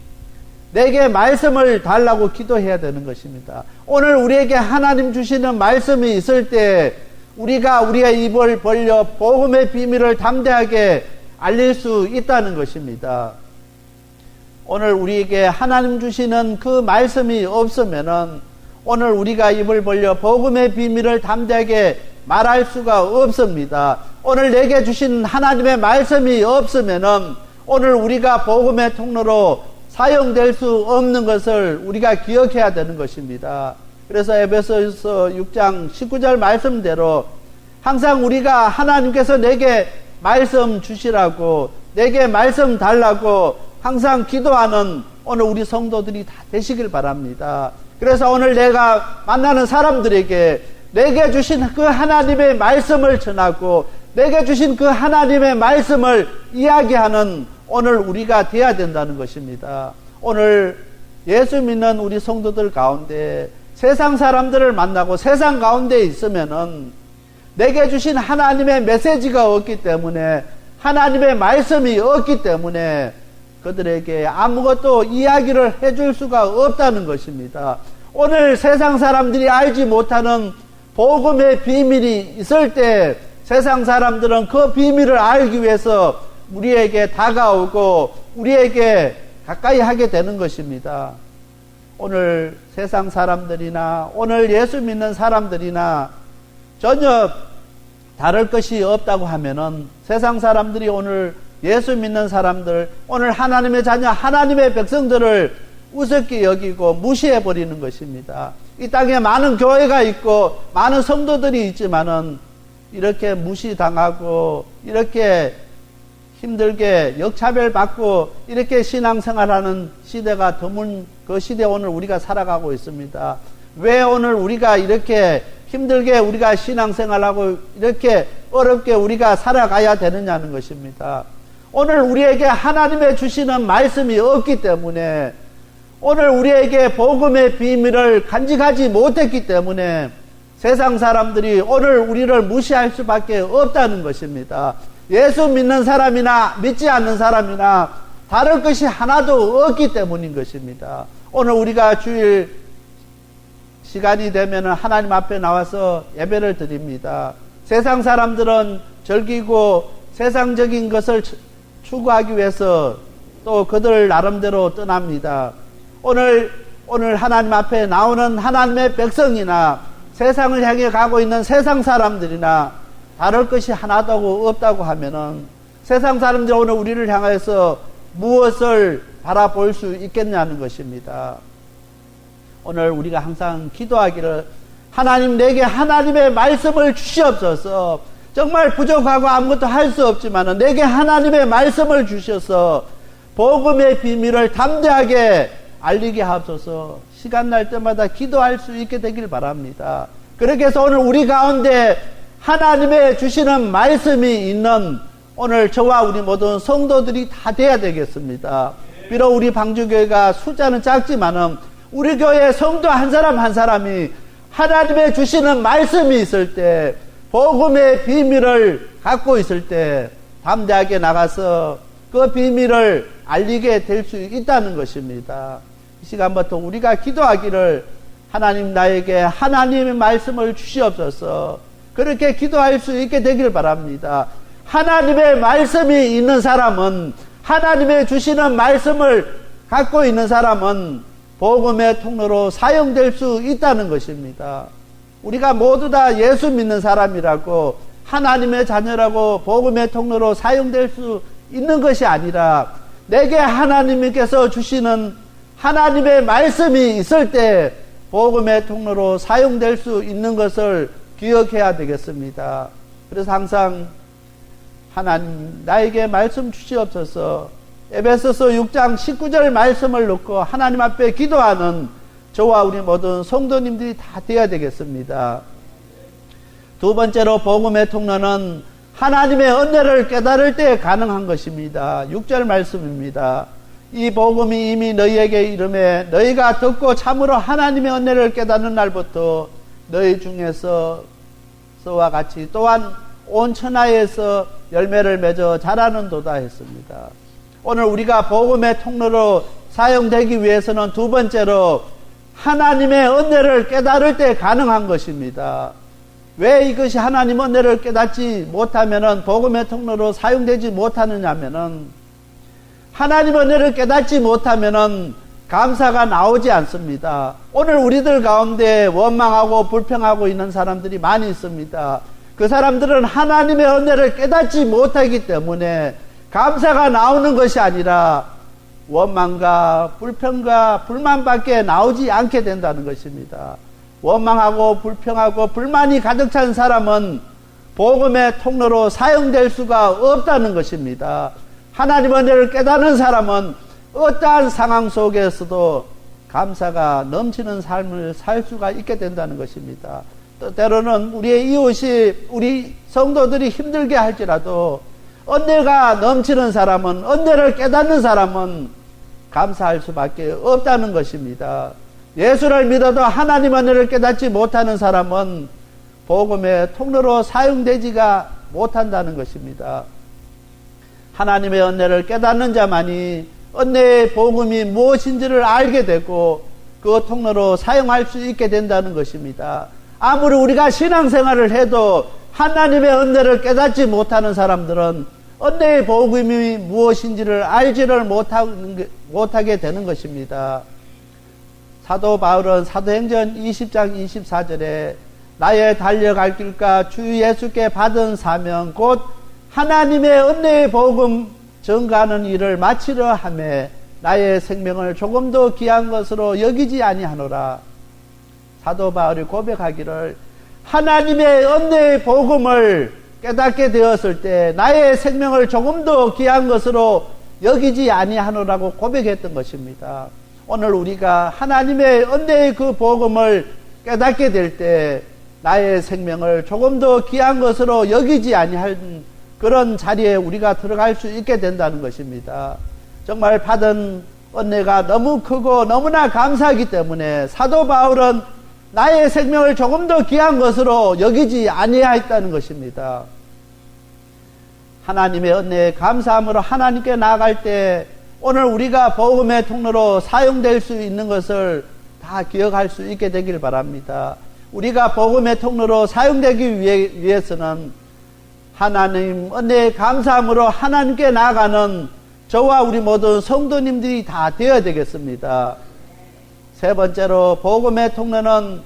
내게 말씀을 달라고 기도해야 되는 것입니다. 오늘 우리에게 하나님 주시는 말씀이 있을 때 우리가 우리의 입을 벌려 복음의 비밀을 담대하게 알릴 수 있다는 것입니다. 오늘 우리에게 하나님 주시는 그 말씀이 없으면은 오늘 우리가 입을 벌려 복음의 비밀을 담대하게 말할 수가 없습니다. 오늘 내게 주신 하나님의 말씀이 없으면은 오늘 우리가 복음의 통로로 사용될 수 없는 것을 우리가 기억해야 되는 것입니다. 그래서 에베소서 6장 19절 말씀대로 항상 우리가 하나님께서 내게 말씀 주시라고 내게 말씀 달라고 항상 기도하는 오늘 우리 성도들이 다 되시길 바랍니다. 그래서 오늘 내가 만나는 사람들에게 내게 주신 그 하나님의 말씀을 전하고 내게 주신 그 하나님의 말씀을 이야기하는 오늘 우리가 되어야 된다는 것입니다. 오늘 예수 믿는 우리 성도들 가운데 세상 사람들을 만나고 세상 가운데 있으면은 내게 주신 하나님의 메시지가 없기 때문에 하나님의 말씀이 없기 때문에 그들에게 아무것도 이야기를 해줄 수가 없다는 것입니다. 오늘 세상 사람들이 알지 못하는 복음의 비밀이 있을 때 세상 사람들은 그 비밀을 알기 위해서 우리에게 다가오고 우리에게 가까이 하게 되는 것입니다. 오늘 세상 사람들이나 오늘 예수 믿는 사람들이나 전혀 다를 것이 없다고 하면은 세상 사람들이 오늘 예수 믿는 사람들, 오늘 하나님의 자녀, 하나님의 백성들을 우습게 여기고 무시해버리는 것입니다. 이 땅에 많은 교회가 있고 많은 성도들이 있지만은 이렇게 무시당하고 이렇게 힘들게 역차별받고 이렇게 신앙생활하는 시대가 드문 그 시대에 오늘 우리가 살아가고 있습니다. 왜 오늘 우리가 이렇게 힘들게 우리가 신앙생활하고 이렇게 어렵게 우리가 살아가야 되느냐는 것입니다. 오늘 우리에게 하나님의 주시는 말씀이 없기 때문에 오늘 우리에게 복음의 비밀을 간직하지 못했기 때문에 세상 사람들이 오늘 우리를 무시할 수밖에 없다는 것입니다. 예수 믿는 사람이나 믿지 않는 사람이나 다를 것이 하나도 없기 때문인 것입니다. 오늘 우리가 주일 시간이 되면 하나님 앞에 나와서 예배를 드립니다. 세상 사람들은 즐기고 세상적인 것을 추구하기 위해서 또 그들 나름대로 떠납니다. 오늘 하나님 앞에 나오는 하나님의 백성이나 세상을 향해 가고 있는 세상 사람들이나 다를 것이 하나도 없다고 하면은 세상 사람들이 오늘 우리를 향해서 무엇을 바라볼 수 있겠냐는 것입니다. 오늘 우리가 항상 기도하기를 하나님 내게 하나님의 말씀을 주시옵소서. 정말 부족하고 아무것도 할 수 없지만 내게 하나님의 말씀을 주셔서 복음의 비밀을 담대하게 알리게 하옵소서. 시간 날 때마다 기도할 수 있게 되길 바랍니다. 그렇게 해서 오늘 우리 가운데 하나님의 주시는 말씀이 있는 오늘 저와 우리 모든 성도들이 다 돼야 되겠습니다. 비록 우리 방주교회가 숫자는 작지만은 우리 교회 성도 한 사람 한 사람이 하나님의 주시는 말씀이 있을 때 복음의 비밀을 갖고 있을 때 담대하게 나가서 그 비밀을 알리게 될 수 있다는 것입니다. 이 시간부터 우리가 기도하기를 하나님 나에게 하나님의 말씀을 주시옵소서. 그렇게 기도할 수 있게 되길 바랍니다. 하나님의 말씀이 있는 사람은 하나님의 주시는 말씀을 갖고 있는 사람은 복음의 통로로 사용될 수 있다는 것입니다. 우리가 모두 다 예수 믿는 사람이라고 하나님의 자녀라고 복음의 통로로 사용될 수 있는 것이 아니라 내게 하나님께서 주시는 하나님의 말씀이 있을 때 복음의 통로로 사용될 수 있는 것을 기억해야 되겠습니다. 그래서 항상 하나님 나에게 말씀 주시옵소서, 에베소서 6장 19절 말씀을 놓고 하나님 앞에 기도하는 저와 우리 모든 성도님들이 다 되어야 되겠습니다. 두 번째로 복음의 통로는 하나님의 은혜를 깨달을 때 가능한 것입니다. 6절 말씀입니다. 이 복음이 이미 너희에게 이르매 너희가 듣고 참으로 하나님의 은혜를 깨닫는 날부터 너희 중에서 서와 같이 또한 온 천하에서 열매를 맺어 자라는도다 했습니다. 오늘 우리가 복음의 통로로 사용되기 위해서는 두 번째로 하나님의 은혜를 깨달을 때 가능한 것입니다. 왜 이것이 하나님의 은혜를 깨닫지 못하면은 복음의 통로로 사용되지 못하느냐면은 하나님의 은혜를 깨닫지 못하면은 감사가 나오지 않습니다. 오늘 우리들 가운데 원망하고 불평하고 있는 사람들이 많이 있습니다. 그 사람들은 하나님의 은혜를 깨닫지 못하기 때문에 감사가 나오는 것이 아니라 원망과 불평과 불만밖에 나오지 않게 된다는 것입니다. 원망하고 불평하고 불만이 가득 찬 사람은 복음의 통로로 사용될 수가 없다는 것입니다. 하나님의 은혜를 깨닫는 사람은 어떠한 상황 속에서도 감사가 넘치는 삶을 살 수가 있게 된다는 것입니다. 때로는 우리의 이웃이 우리 성도들이 힘들게 할지라도 은혜가 넘치는 사람은, 은혜를 깨닫는 사람은 감사할 수밖에 없다는 것입니다. 예수를 믿어도 하나님 은혜를 깨닫지 못하는 사람은 복음의 통로로 사용되지가 못한다는 것입니다. 하나님의 은혜를 깨닫는 자만이 은혜의 복음이 무엇인지를 알게 되고 그 통로로 사용할 수 있게 된다는 것입니다. 아무리 우리가 신앙생활을 해도 하나님의 은혜를 깨닫지 못하는 사람들은 은혜의 복음이 무엇인지를 알지를 못하게 되는 것입니다. 사도 바울은 사도행전 20장 24절에 나의 달려갈 길과 주 예수께 받은 사명 곧 하나님의 은혜의 복음 전가하는 일을 마치려 하며 나의 생명을 조금도 귀한 것으로 여기지 아니하노라. 사도 바울이 고백하기를 하나님의 은혜의 복음을 깨닫게 되었을 때 나의 생명을 조금도 귀한 것으로 여기지 아니하노라고 고백했던 것입니다. 오늘 우리가 하나님의 은혜의 그 복음을 깨닫게 될 때 나의 생명을 조금도 귀한 것으로 여기지 아니할 그런 자리에 우리가 들어갈 수 있게 된다는 것입니다. 정말 받은 은혜가 너무 크고 너무나 감사하기 때문에 사도 바울은 나의 생명을 조금 더 귀한 것으로 여기지 아니하였다는 것입니다. 하나님의 은혜에 감사함으로 하나님께 나아갈 때 오늘 우리가 복음의 통로로 사용될 수 있는 것을 다 기억할 수 있게 되길 바랍니다. 우리가 복음의 통로로 사용되기 위해서는 하나님 은혜에 감사함으로 하나님께 나아가는 저와 우리 모든 성도님들이 다 되어야 되겠습니다. 세 번째로 복음의 통로는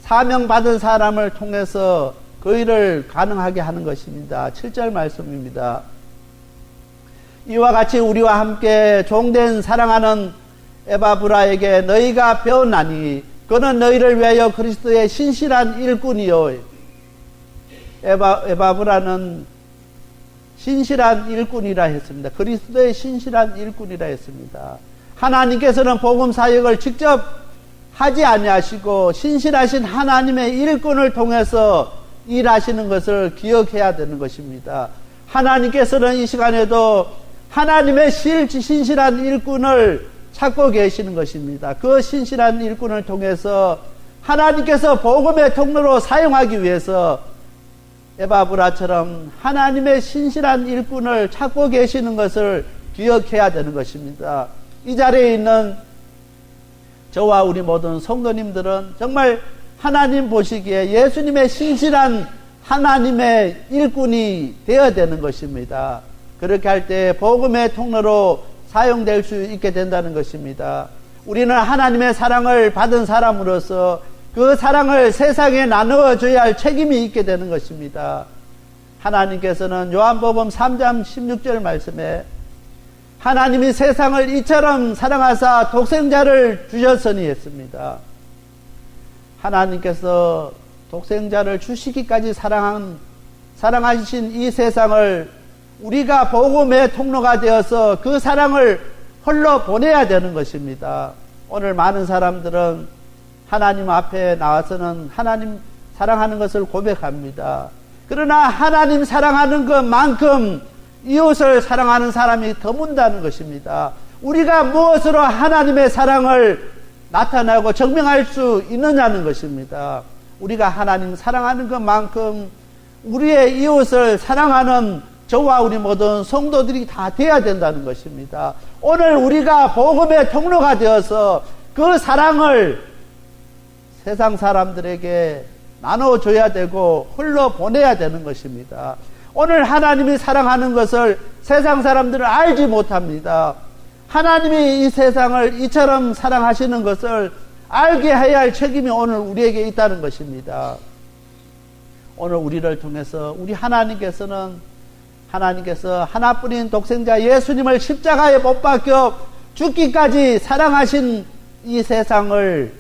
사명받은 사람을 통해서 그 일을 가능하게 하는 것입니다. 7절 말씀입니다. 이와 같이 우리와 함께 종된 사랑하는 에바브라에게 너희가 배웠나니 그는 너희를 위하여 그리스도의 신실한 일꾼이요. 에바브라는 신실한 일꾼이라 했습니다. 그리스도의 신실한 일꾼이라 했습니다. 하나님께서는 복음 사역을 직접 하지 아니하시고 신실하신 하나님의 일꾼을 통해서 일하시는 것을 기억해야 되는 것입니다. 하나님께서는 이 시간에도 하나님의 신실한 일꾼을 찾고 계시는 것입니다. 그 신실한 일꾼을 통해서 하나님께서 복음의 통로로 사용하기 위해서 에바브라처럼 하나님의 신실한 일꾼을 찾고 계시는 것을 기억해야 되는 것입니다. 이 자리에 있는 저와 우리 모든 성도님들은 정말 하나님 보시기에 예수님의 신실한 하나님의 일꾼이 되어야 되는 것입니다. 그렇게 할 때 복음의 통로로 사용될 수 있게 된다는 것입니다. 우리는 하나님의 사랑을 받은 사람으로서 그 사랑을 세상에 나누어줘야 할 책임이 있게 되는 것입니다. 하나님께서는 요한복음 3장 16절 말씀에 하나님이 세상을 이처럼 사랑하사 독생자를 주셨으니 했습니다. 하나님께서 독생자를 주시기까지 사랑하신 이 세상을 우리가 복음의 통로가 되어서 그 사랑을 흘러 보내야 되는 것입니다. 오늘 많은 사람들은 하나님 앞에 나와서는 하나님 사랑하는 것을 고백합니다. 그러나 하나님 사랑하는 것만큼 이웃을 사랑하는 사람이 드문다는 것입니다. 우리가 무엇으로 하나님의 사랑을 나타내고 증명할 수 있느냐는 것입니다. 우리가 하나님 사랑하는 것만큼 우리의 이웃을 사랑하는 저와 우리 모든 성도들이 다 되어야 된다는 것입니다. 오늘 우리가 복음의 통로가 되어서 그 사랑을 세상 사람들에게 나눠줘야 되고 흘러보내야 되는 것입니다. 오늘 하나님이 사랑하는 것을 세상 사람들은 알지 못합니다. 하나님이 이 세상을 이처럼 사랑하시는 것을 알게 해야 할 책임이 오늘 우리에게 있다는 것입니다. 오늘 우리를 통해서 우리 하나님께서 하나뿐인 독생자 예수님을 십자가에 못 박혀 죽기까지 사랑하신 이 세상을,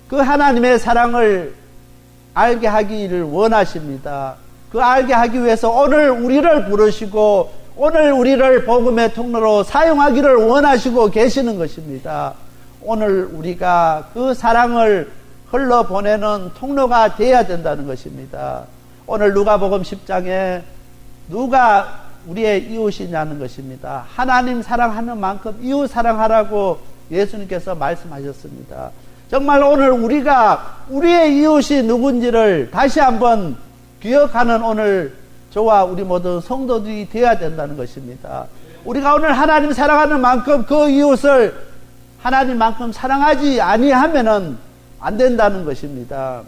그 하나님의 사랑을 알게 하기를 원하십니다. 그 알게 하기 위해서 오늘 우리를 부르시고 오늘 우리를 복음의 통로로 사용하기를 원하시고 계시는 것입니다. 오늘 우리가 그 사랑을 흘러보내는 통로가 되어야 된다는 것입니다. 오늘 누가복음 10장에 누가 우리의 이웃이냐는 것입니다. 하나님 사랑하는 만큼 이웃 사랑하라고 예수님께서 말씀하셨습니다. 정말 오늘 우리가 우리의 이웃이 누군지를 다시 한번 기억하는 오늘 저와 우리 모든 성도들이 되어야 된다는 것입니다. 우리가 오늘 하나님 사랑하는 만큼 그 이웃을 하나님만큼 사랑하지 아니하면은 안 된다는 것입니다.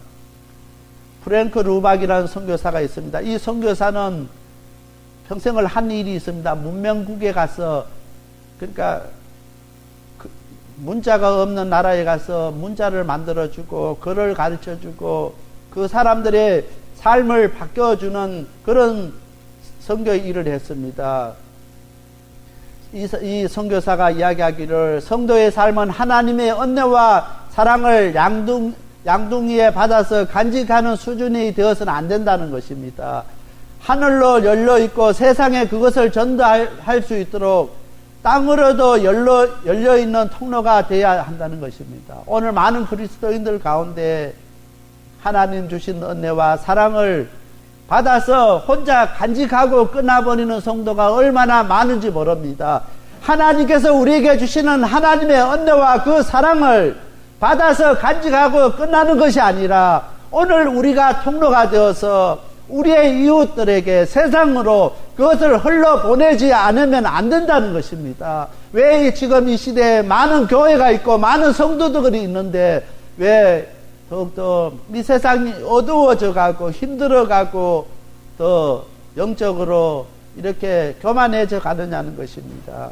프랭크 루박이라는 선교사가 있습니다. 이 선교사는 평생을 한 일이 있습니다. 문명국에 가서, 그러니까 문자가 없는 나라에 가서 문자를 만들어주고 글을 가르쳐주고 그 사람들의 삶을 바꿔주는 그런 선교 일을 했습니다. 이 선교사가 이야기하기를 성도의 삶은 하나님의 은혜와 사랑을 양둥이에 받아서 간직하는 수준이 되어서는 안 된다는 것입니다. 하늘로 열려있고 세상에 그것을 전달할 수 있도록 땅으로도 열려있는 통로가 되어야 한다는 것입니다. 오늘 많은 그리스도인들 가운데 하나님 주신 은혜와 사랑을 받아서 혼자 간직하고 끝나버리는 성도가 얼마나 많은지 모릅니다. 하나님께서 우리에게 주시는 하나님의 은혜와 그 사랑을 받아서 간직하고 끝나는 것이 아니라 오늘 우리가 통로가 되어서 우리의 이웃들에게 세상으로 그것을 흘러보내지 않으면 안 된다는 것입니다. 왜 지금 이 시대에 많은 교회가 있고 많은 성도들이 있는데 왜 더욱더 이 세상이 어두워져 가고 힘들어 가고 더 영적으로 이렇게 교만해져 가느냐는 것입니다.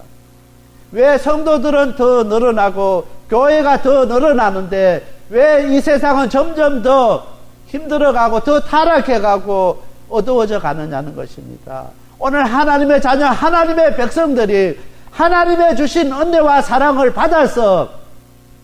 왜 성도들은 더 늘어나고 교회가 더 늘어나는데 왜 이 세상은 점점 더 힘들어가고 더 타락해가고 어두워져 가느냐는 것입니다. 오늘 하나님의 자녀, 하나님의 백성들이 하나님의 주신 은혜와 사랑을 받아서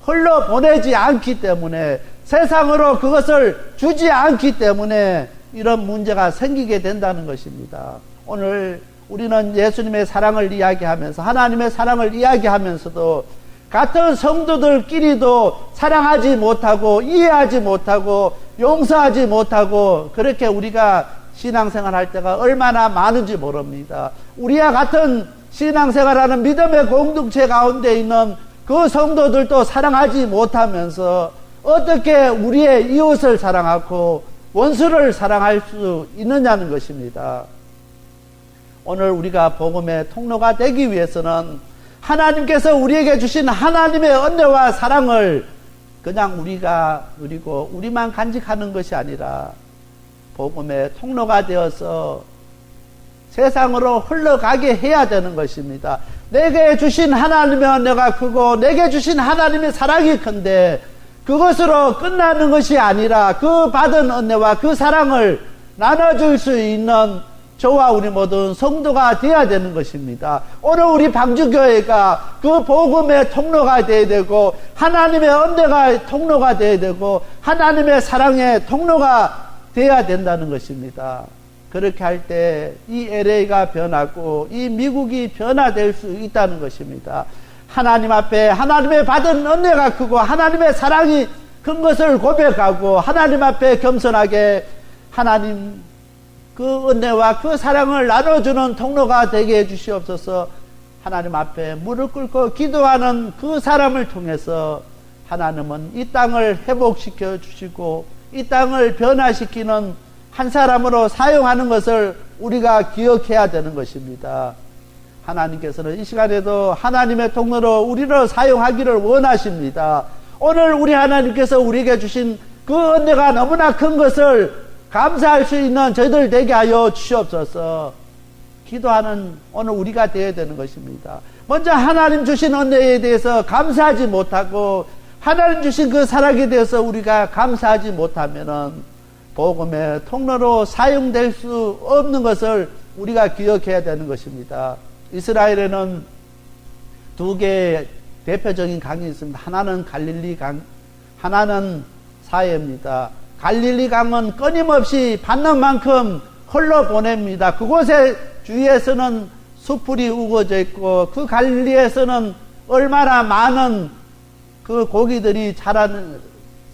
흘러보내지 않기 때문에 세상으로 그것을 주지 않기 때문에 이런 문제가 생기게 된다는 것입니다. 오늘 우리는 예수님의 사랑을 이야기하면서 하나님의 사랑을 이야기하면서도 같은 성도들끼리도 사랑하지 못하고 이해하지 못하고 용서하지 못하고 그렇게 우리가 신앙생활 할 때가 얼마나 많은지 모릅니다. 우리와 같은 신앙생활하는 믿음의 공동체 가운데 있는 그 성도들도 사랑하지 못하면서 어떻게 우리의 이웃을 사랑하고 원수를 사랑할 수 있느냐는 것입니다. 오늘 우리가 복음의 통로가 되기 위해서는 하나님께서 우리에게 주신 하나님의 은혜와 사랑을 그냥 우리가 누리고 우리만 간직하는 것이 아니라 복음의 통로가 되어서 세상으로 흘러가게 해야 되는 것입니다. 내게 주신 하나님의 은혜가 크고 내게 주신 하나님의 사랑이 큰데 그것으로 끝나는 것이 아니라 그 받은 은혜와 그 사랑을 나눠줄 수 있는 저와 우리 모든 성도가 되어야 되는 것입니다. 오늘 우리 방주교회가 그 복음의 통로가 되어야 되고 하나님의 은혜가 통로가 되어야 되고 하나님의 사랑의 통로가 되어야 된다는 것입니다. 그렇게 할 때 이 LA가 변하고 이 미국이 변화될 수 있다는 것입니다. 하나님 앞에 하나님의 받은 은혜가 크고 하나님의 사랑이 큰 것을 고백하고 하나님 앞에 겸손하게 하나님 그 은혜와 그 사랑을 나눠주는 통로가 되게 해주시옵소서. 하나님 앞에 무릎 꿇고 기도하는 그 사람을 통해서 하나님은 이 땅을 회복시켜 주시고 이 땅을 변화시키는 한 사람으로 사용하는 것을 우리가 기억해야 되는 것입니다. 하나님께서는 이 시간에도 하나님의 통로로 우리를 사용하기를 원하십니다. 오늘 우리 하나님께서 우리에게 주신 그 은혜가 너무나 큰 것을 감사할 수 있는 저희들 되게 하여 주시옵소서. 기도하는 오늘 우리가 되어야 되는 것입니다. 먼저 하나님 주신 은혜에 대해서 감사하지 못하고 하나님 주신 그 사랑에 대해서 우리가 감사하지 못하면은 복음의 통로로 사용될 수 없는 것을 우리가 기억해야 되는 것입니다. 이스라엘에는 두 개의 대표적인 강이 있습니다. 하나는 갈릴리 강, 하나는 사해입니다. 갈릴리 강은 끊임없이 받는 만큼 흘러보냅니다. 그곳의 주위에서는 수풀이 우거져 있고 그 갈릴리에서는 얼마나 많은 그 고기들이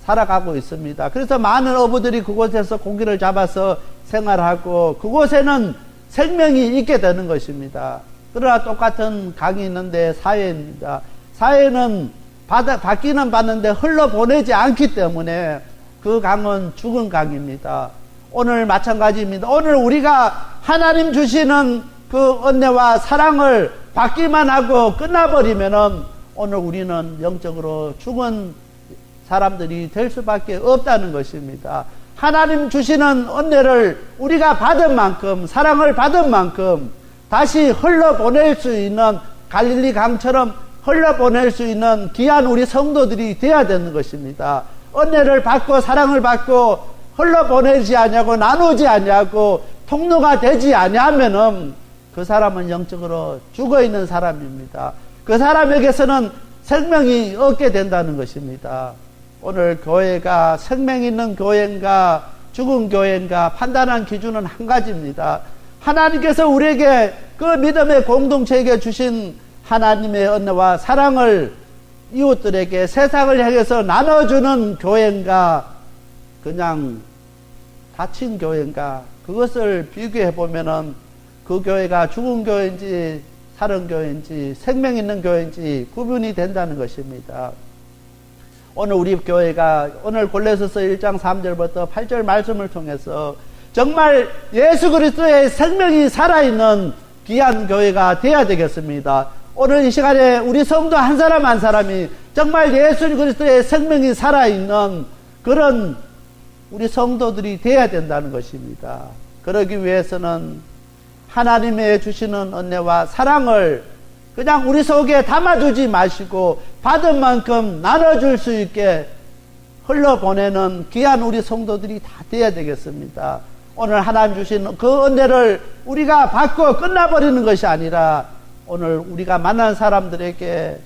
살아가고 있습니다. 그래서 많은 어부들이 그곳에서 고기를 잡아서 생활하고 그곳에는 생명이 있게 되는 것입니다. 그러나 똑같은 강이 있는데 사해입니다. 사해는 받기는 받는데 흘러보내지 않기 때문에 그 강은 죽은 강입니다. 오늘 마찬가지입니다. 오늘 우리가 하나님 주시는 그 은혜와 사랑을 받기만 하고 끝나버리면은 오늘 우리는 영적으로 죽은 사람들이 될 수밖에 없다는 것입니다. 하나님 주시는 은혜를 우리가 받은 만큼, 사랑을 받은 만큼 다시 흘러보낼 수 있는 갈릴리 강처럼 흘러보낼 수 있는 귀한 우리 성도들이 되어야 되는 것입니다. 은혜를 받고 사랑을 받고 흘러보내지 아니하고 나누지 아니하고 통로가 되지 아니하면은 그 사람은 영적으로 죽어있는 사람입니다. 그 사람에게서는 생명이 없게 된다는 것입니다. 오늘 교회가 생명 있는 교회인가 죽은 교회인가 판단한 기준은 한 가지입니다. 하나님께서 우리에게 그 믿음의 공동체에게 주신 하나님의 은혜와 사랑을 이웃들에게 세상을 향해서 나눠주는 교회인가 그냥 닫힌 교회인가 그것을 비교해 보면은 그 교회가 죽은 교회인지 살은 교회인지 생명 있는 교회인지 구분이 된다는 것입니다. 오늘 우리 교회가 오늘 골로새서 1장 3절부터 8절 말씀을 통해서 정말 예수 그리스도의 생명이 살아있는 귀한 교회가 되어야 되겠습니다. 오늘 이 시간에 우리 성도 한 사람 한 사람이 정말 예수 그리스도의 생명이 살아있는 그런 우리 성도들이 되어야 된다는 것입니다. 그러기 위해서는 하나님의 주시는 은혜와 사랑을 그냥 우리 속에 담아두지 마시고 받은 만큼 나눠줄 수 있게 흘러보내는 귀한 우리 성도들이 다 되어야 되겠습니다. 오늘 하나님 주신 그 은혜를 우리가 받고 끝나버리는 것이 아니라 오늘 우리가 만난 사람들에게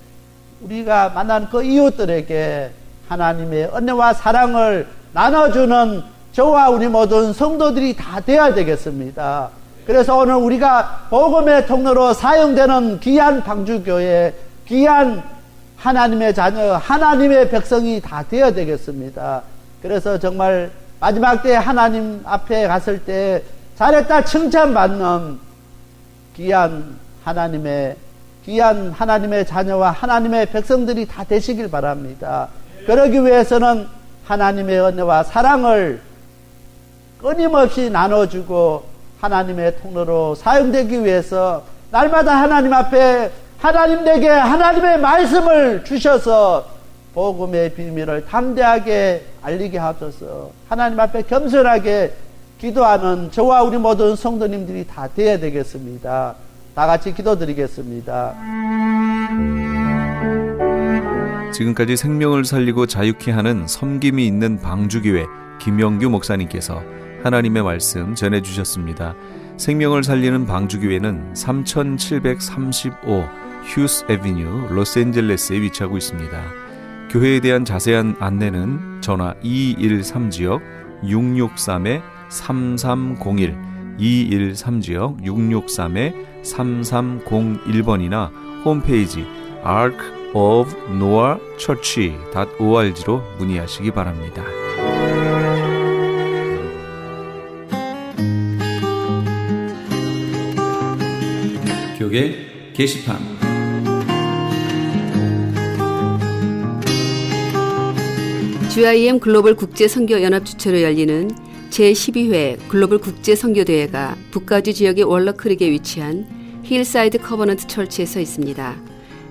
우리가 만난 그 이웃들에게 하나님의 은혜와 사랑을 나눠주는 저와 우리 모든 성도들이 다 되어야 되겠습니다. 그래서 오늘 우리가 복음의 통로로 사용되는 귀한 방주교회, 귀한 하나님의 자녀, 하나님의 백성이 다 되어야 되겠습니다. 그래서 정말 마지막 때 하나님 앞에 갔을 때 잘했다 칭찬받는 귀한 하나님의 자녀와 하나님의 백성들이 다 되시길 바랍니다. 그러기 위해서는 하나님의 은혜와 사랑을 끊임없이 나눠주고 하나님의 통로로 사용되기 위해서 날마다 하나님 앞에 하나님 내게 하나님의 말씀을 주셔서 복음의 비밀을 담대하게 알리게 하소서. 하나님 앞에 겸손하게 기도하는 저와 우리 모든 성도님들이 다 되어야 되겠습니다. 다 같이 기도드리겠습니다. 지금까지 생명을 살리고 자유케 하는 섬김이 있는 방주교회 김영규 목사님께서 하나님의 말씀 전해주셨습니다. 생명을 살리는 방주교회는 3735 휴스 애비뉴 로스앤젤레스에 위치하고 있습니다. 교회에 대한 자세한 안내는 전화 213지역 663-3301 213지역 663-3301번이나 홈페이지 arkofnoahchurch.org로 문의하시기 바랍니다. 교계 게시판 GIM 글로벌 국제선교연합 주최로 열리는 제12회 글로벌 국제선교대회가 북가주 지역의 월러크릭에 위치한 힐사이드 커버넌트 철치에서 있습니다.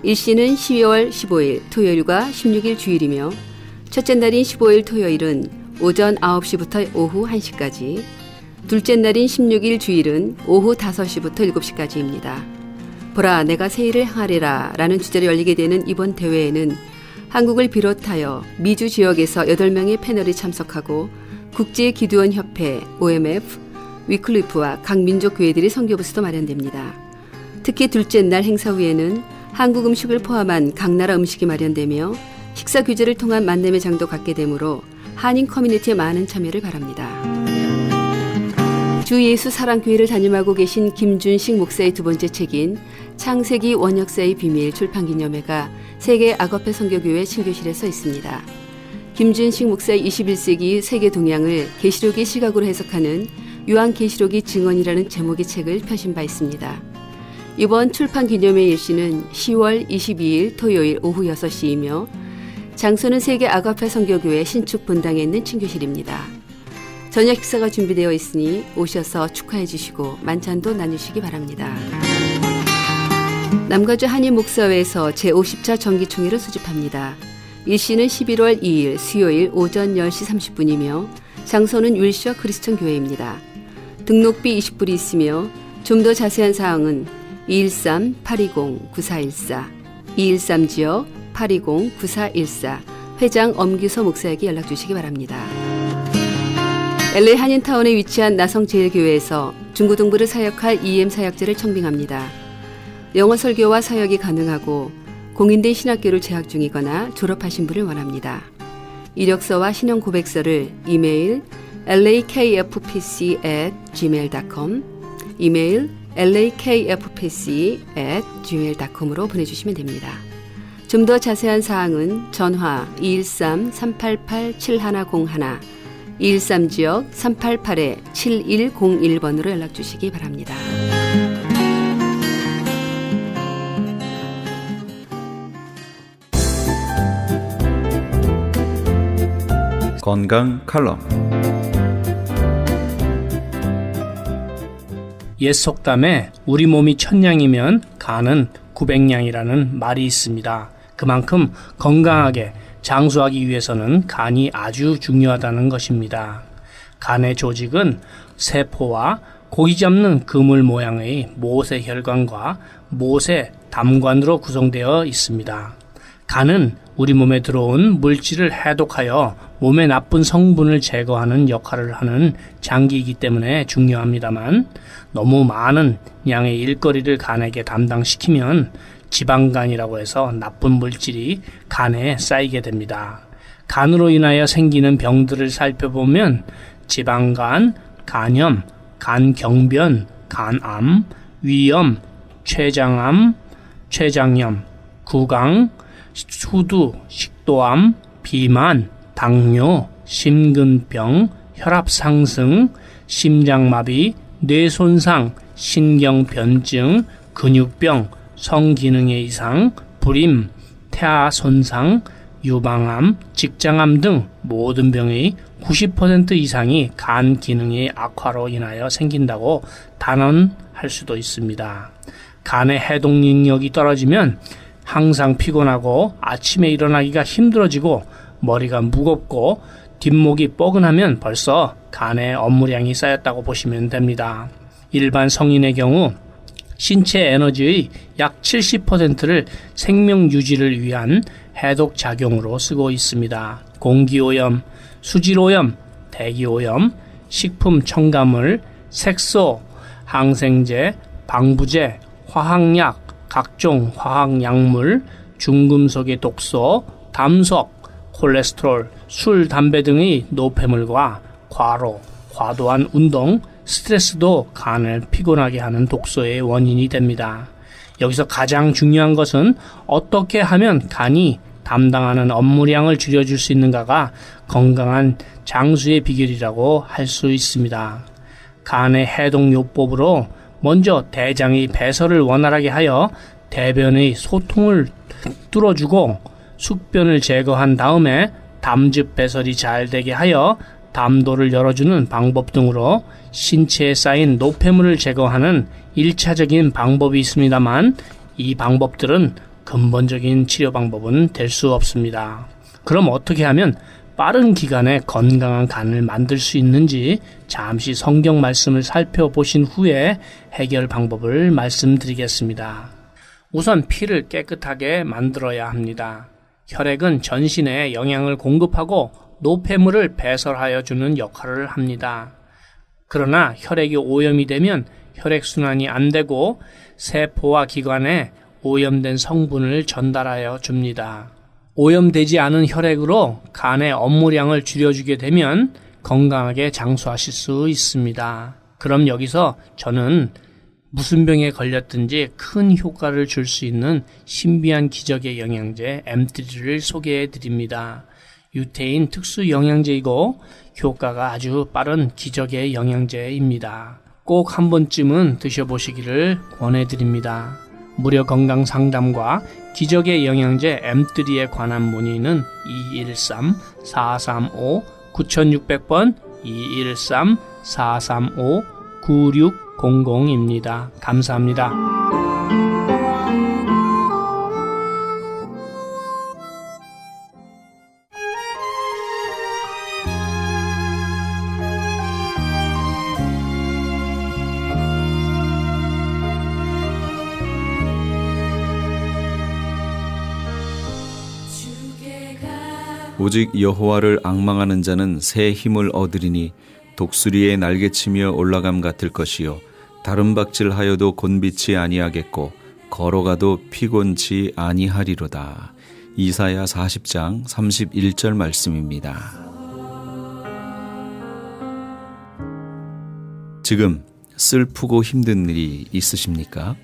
일시는 12월 15일 토요일과 16일 주일이며 첫째 날인 15일 토요일은 오전 9시부터 오후 1시까지, 둘째 날인 16일 주일은 오후 5시부터 7시까지입니다. 보라 내가 새 일을 행하리라 라는 주제로 열리게 되는 이번 대회에는 한국을 비롯하여 미주 지역에서 8명의 패널이 참석하고 국제기도원협회, OMF, 위클리프와 각 민족 교회들이 선교 부스도 마련됩니다. 특히 둘째 날 행사 후에는 한국 음식을 포함한 각 나라 음식이 마련되며 식사 규제를 통한 만남의 장도 갖게 되므로 한인 커뮤니티의 많은 참여를 바랍니다. 주 예수 사랑교회를 담임하고 계신 김준식 목사의 두 번째 책인 창세기 원역사의 비밀 출판기념회가 세계 아거페 선교교회 신교실에서 있습니다. 김준식 목사의 21세기 세계 동향을 계시록의 시각으로 해석하는 요한계시록의 증언이라는 제목의 책을 펴신 바 있습니다. 이번 출판기념회 일시는 10월 22일 토요일 오후 6시이며 장소는 세계 아거페 선교교회 신축 본당에 있는 친교실입니다. 저녁 식사가 준비되어 있으니 오셔서 축하해 주시고 만찬도 나누시기 바랍니다. 남가주 한인목사회에서 제50차 정기총회를 수집합니다. 일시는 11월 2일 수요일 오전 10시 30분이며 장소는 윌셔 크리스천 교회입니다. 등록비 20불이 있으며 좀 더 자세한 사항은 213-820-9414 213지역 820-9414 회장 엄규서 목사에게 연락 주시기 바랍니다. LA 한인타운에 위치한 나성제일교회에서 중고등부를 사역할 EM 사역자를 청빙합니다. 영어 설교와 사역이 가능하고 공인된 신학교를 재학 중이거나 졸업하신 분을 원합니다. 이력서와 신용 고백서를 이메일 lakfpc@gmail.com 이메일 lakfpc@gmail.com으로 보내주시면 됩니다. 좀 더 자세한 사항은 전화 213-388-7101 213지역 388-7101번으로 연락 주시기 바랍니다. 건강 칼럼 옛 속담에 우리 몸이 1000냥이면 간은 900냥이라는 말이 있습니다. 그만큼 건강하게 장수하기 위해서는 간이 아주 중요하다는 것입니다. 간의 조직은 세포와 고기 잡는 그물 모양의 모세혈관과 모세담관으로 구성되어 있습니다. 간은 우리 몸에 들어온 물질을 해독하여 몸의 나쁜 성분을 제거하는 역할을 하는 장기이기 때문에 중요합니다만 너무 많은 양의 일거리를 간에게 담당시키면 지방간이라고 해서 나쁜 물질이 간에 쌓이게 됩니다. 간으로 인하여 생기는 병들을 살펴보면 지방간, 간염, 간경변, 간암, 위염, 췌장암, 췌장염, 구강, 수두, 식도암, 비만, 당뇨, 심근병, 혈압상승, 심장마비, 뇌손상, 신경변증, 근육병, 성기능의 이상, 불임, 태아 손상, 유방암, 직장암 등 모든 병의 90% 이상이 간 기능의 악화로 인하여 생긴다고 단언할 수도 있습니다. 간의 해독 능력이 떨어지면 항상 피곤하고 아침에 일어나기가 힘들어지고 머리가 무겁고 뒷목이 뻐근하면 벌써 간에 업무량이 쌓였다고 보시면 됩니다. 일반 성인의 경우 신체 에너지의 약 70%를 생명 유지를 위한 해독 작용으로 쓰고 있습니다. 공기오염, 수질오염, 대기오염, 식품 첨가물, 색소, 항생제, 방부제, 화학약, 각종 화학약물, 중금속의 독소, 담석, 콜레스테롤, 술, 담배 등의 노폐물과 과로, 과도한 운동, 스트레스도 간을 피곤하게 하는 독소의 원인이 됩니다. 여기서 가장 중요한 것은 어떻게 하면 간이 담당하는 업무량을 줄여줄 수 있는가가 건강한 장수의 비결이라고 할 수 있습니다. 간의 해독요법으로 먼저 대장의 배설을 원활하게 하여 대변의 소통을 뚫어주고 숙변을 제거한 다음에 담즙 배설이 잘 되게 하여 담도를 열어주는 방법 등으로 신체에 쌓인 노폐물을 제거하는 1차적인 방법이 있습니다만 이 방법들은 근본적인 치료 방법은 될 수 없습니다. 그럼 어떻게 하면 빠른 기간에 건강한 간을 만들 수 있는지 잠시 성경 말씀을 살펴보신 후에 해결 방법을 말씀드리겠습니다. 우선 피를 깨끗하게 만들어야 합니다. 혈액은 전신에 영양을 공급하고 노폐물을 배설하여 주는 역할을 합니다. 그러나 혈액이 오염이 되면 혈액순환이 안 되고 세포와 기관에 오염된 성분을 전달하여 줍니다. 오염되지 않은 혈액으로 간의 업무량을 줄여주게 되면 건강하게 장수하실 수 있습니다. 그럼 여기서 저는 무슨 병에 걸렸든지 큰 효과를 줄 수 있는 신비한 기적의 영양제 M3를 소개해 드립니다. 유태인 특수 영양제이고 효과가 아주 빠른 기적의 영양제입니다. 꼭 한 번쯤은 드셔보시기를 권해드립니다. 무료 건강 상담과 기적의 영양제 M3에 관한 문의는 213-435-9600번 213-435-9600입니다. 감사합니다. 오직 여호와를 앙망하는 자는 새 힘을 얻으리니 독수리의 날개치며 올라감 같을 것이요 다른 박질하여도 곤비치 아니하겠고 걸어가도 피곤치 아니하리로다. 이사야 40장 31절 말씀입니다. 지금 슬프고 힘든 일이 있으십니까?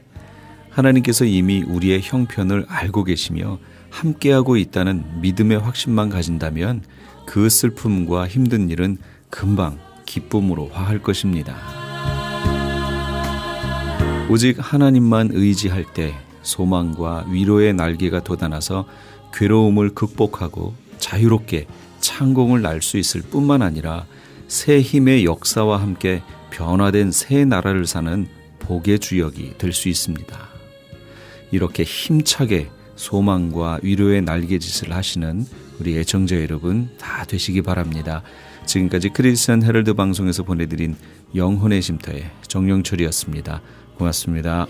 하나님께서 이미 우리의 형편을 알고 계시며 함께하고 있다는 믿음의 확신만 가진다면 그 슬픔과 힘든 일은 금방 기쁨으로 화할 것입니다. 오직 하나님만 의지할 때 소망과 위로의 날개가 돋아나서 괴로움을 극복하고 자유롭게 창공을 날 수 있을 뿐만 아니라 새 힘의 역사와 함께 변화된 새 나라를 사는 복의 주역이 될 수 있습니다. 이렇게 힘차게 소망과 위로의 날개짓을 하시는 우리 애청자 여러분 다 되시기 바랍니다. 지금까지 크리스천 헤럴드 방송에서 보내드린 영혼의 쉼터의 정영철이었습니다. 고맙습니다.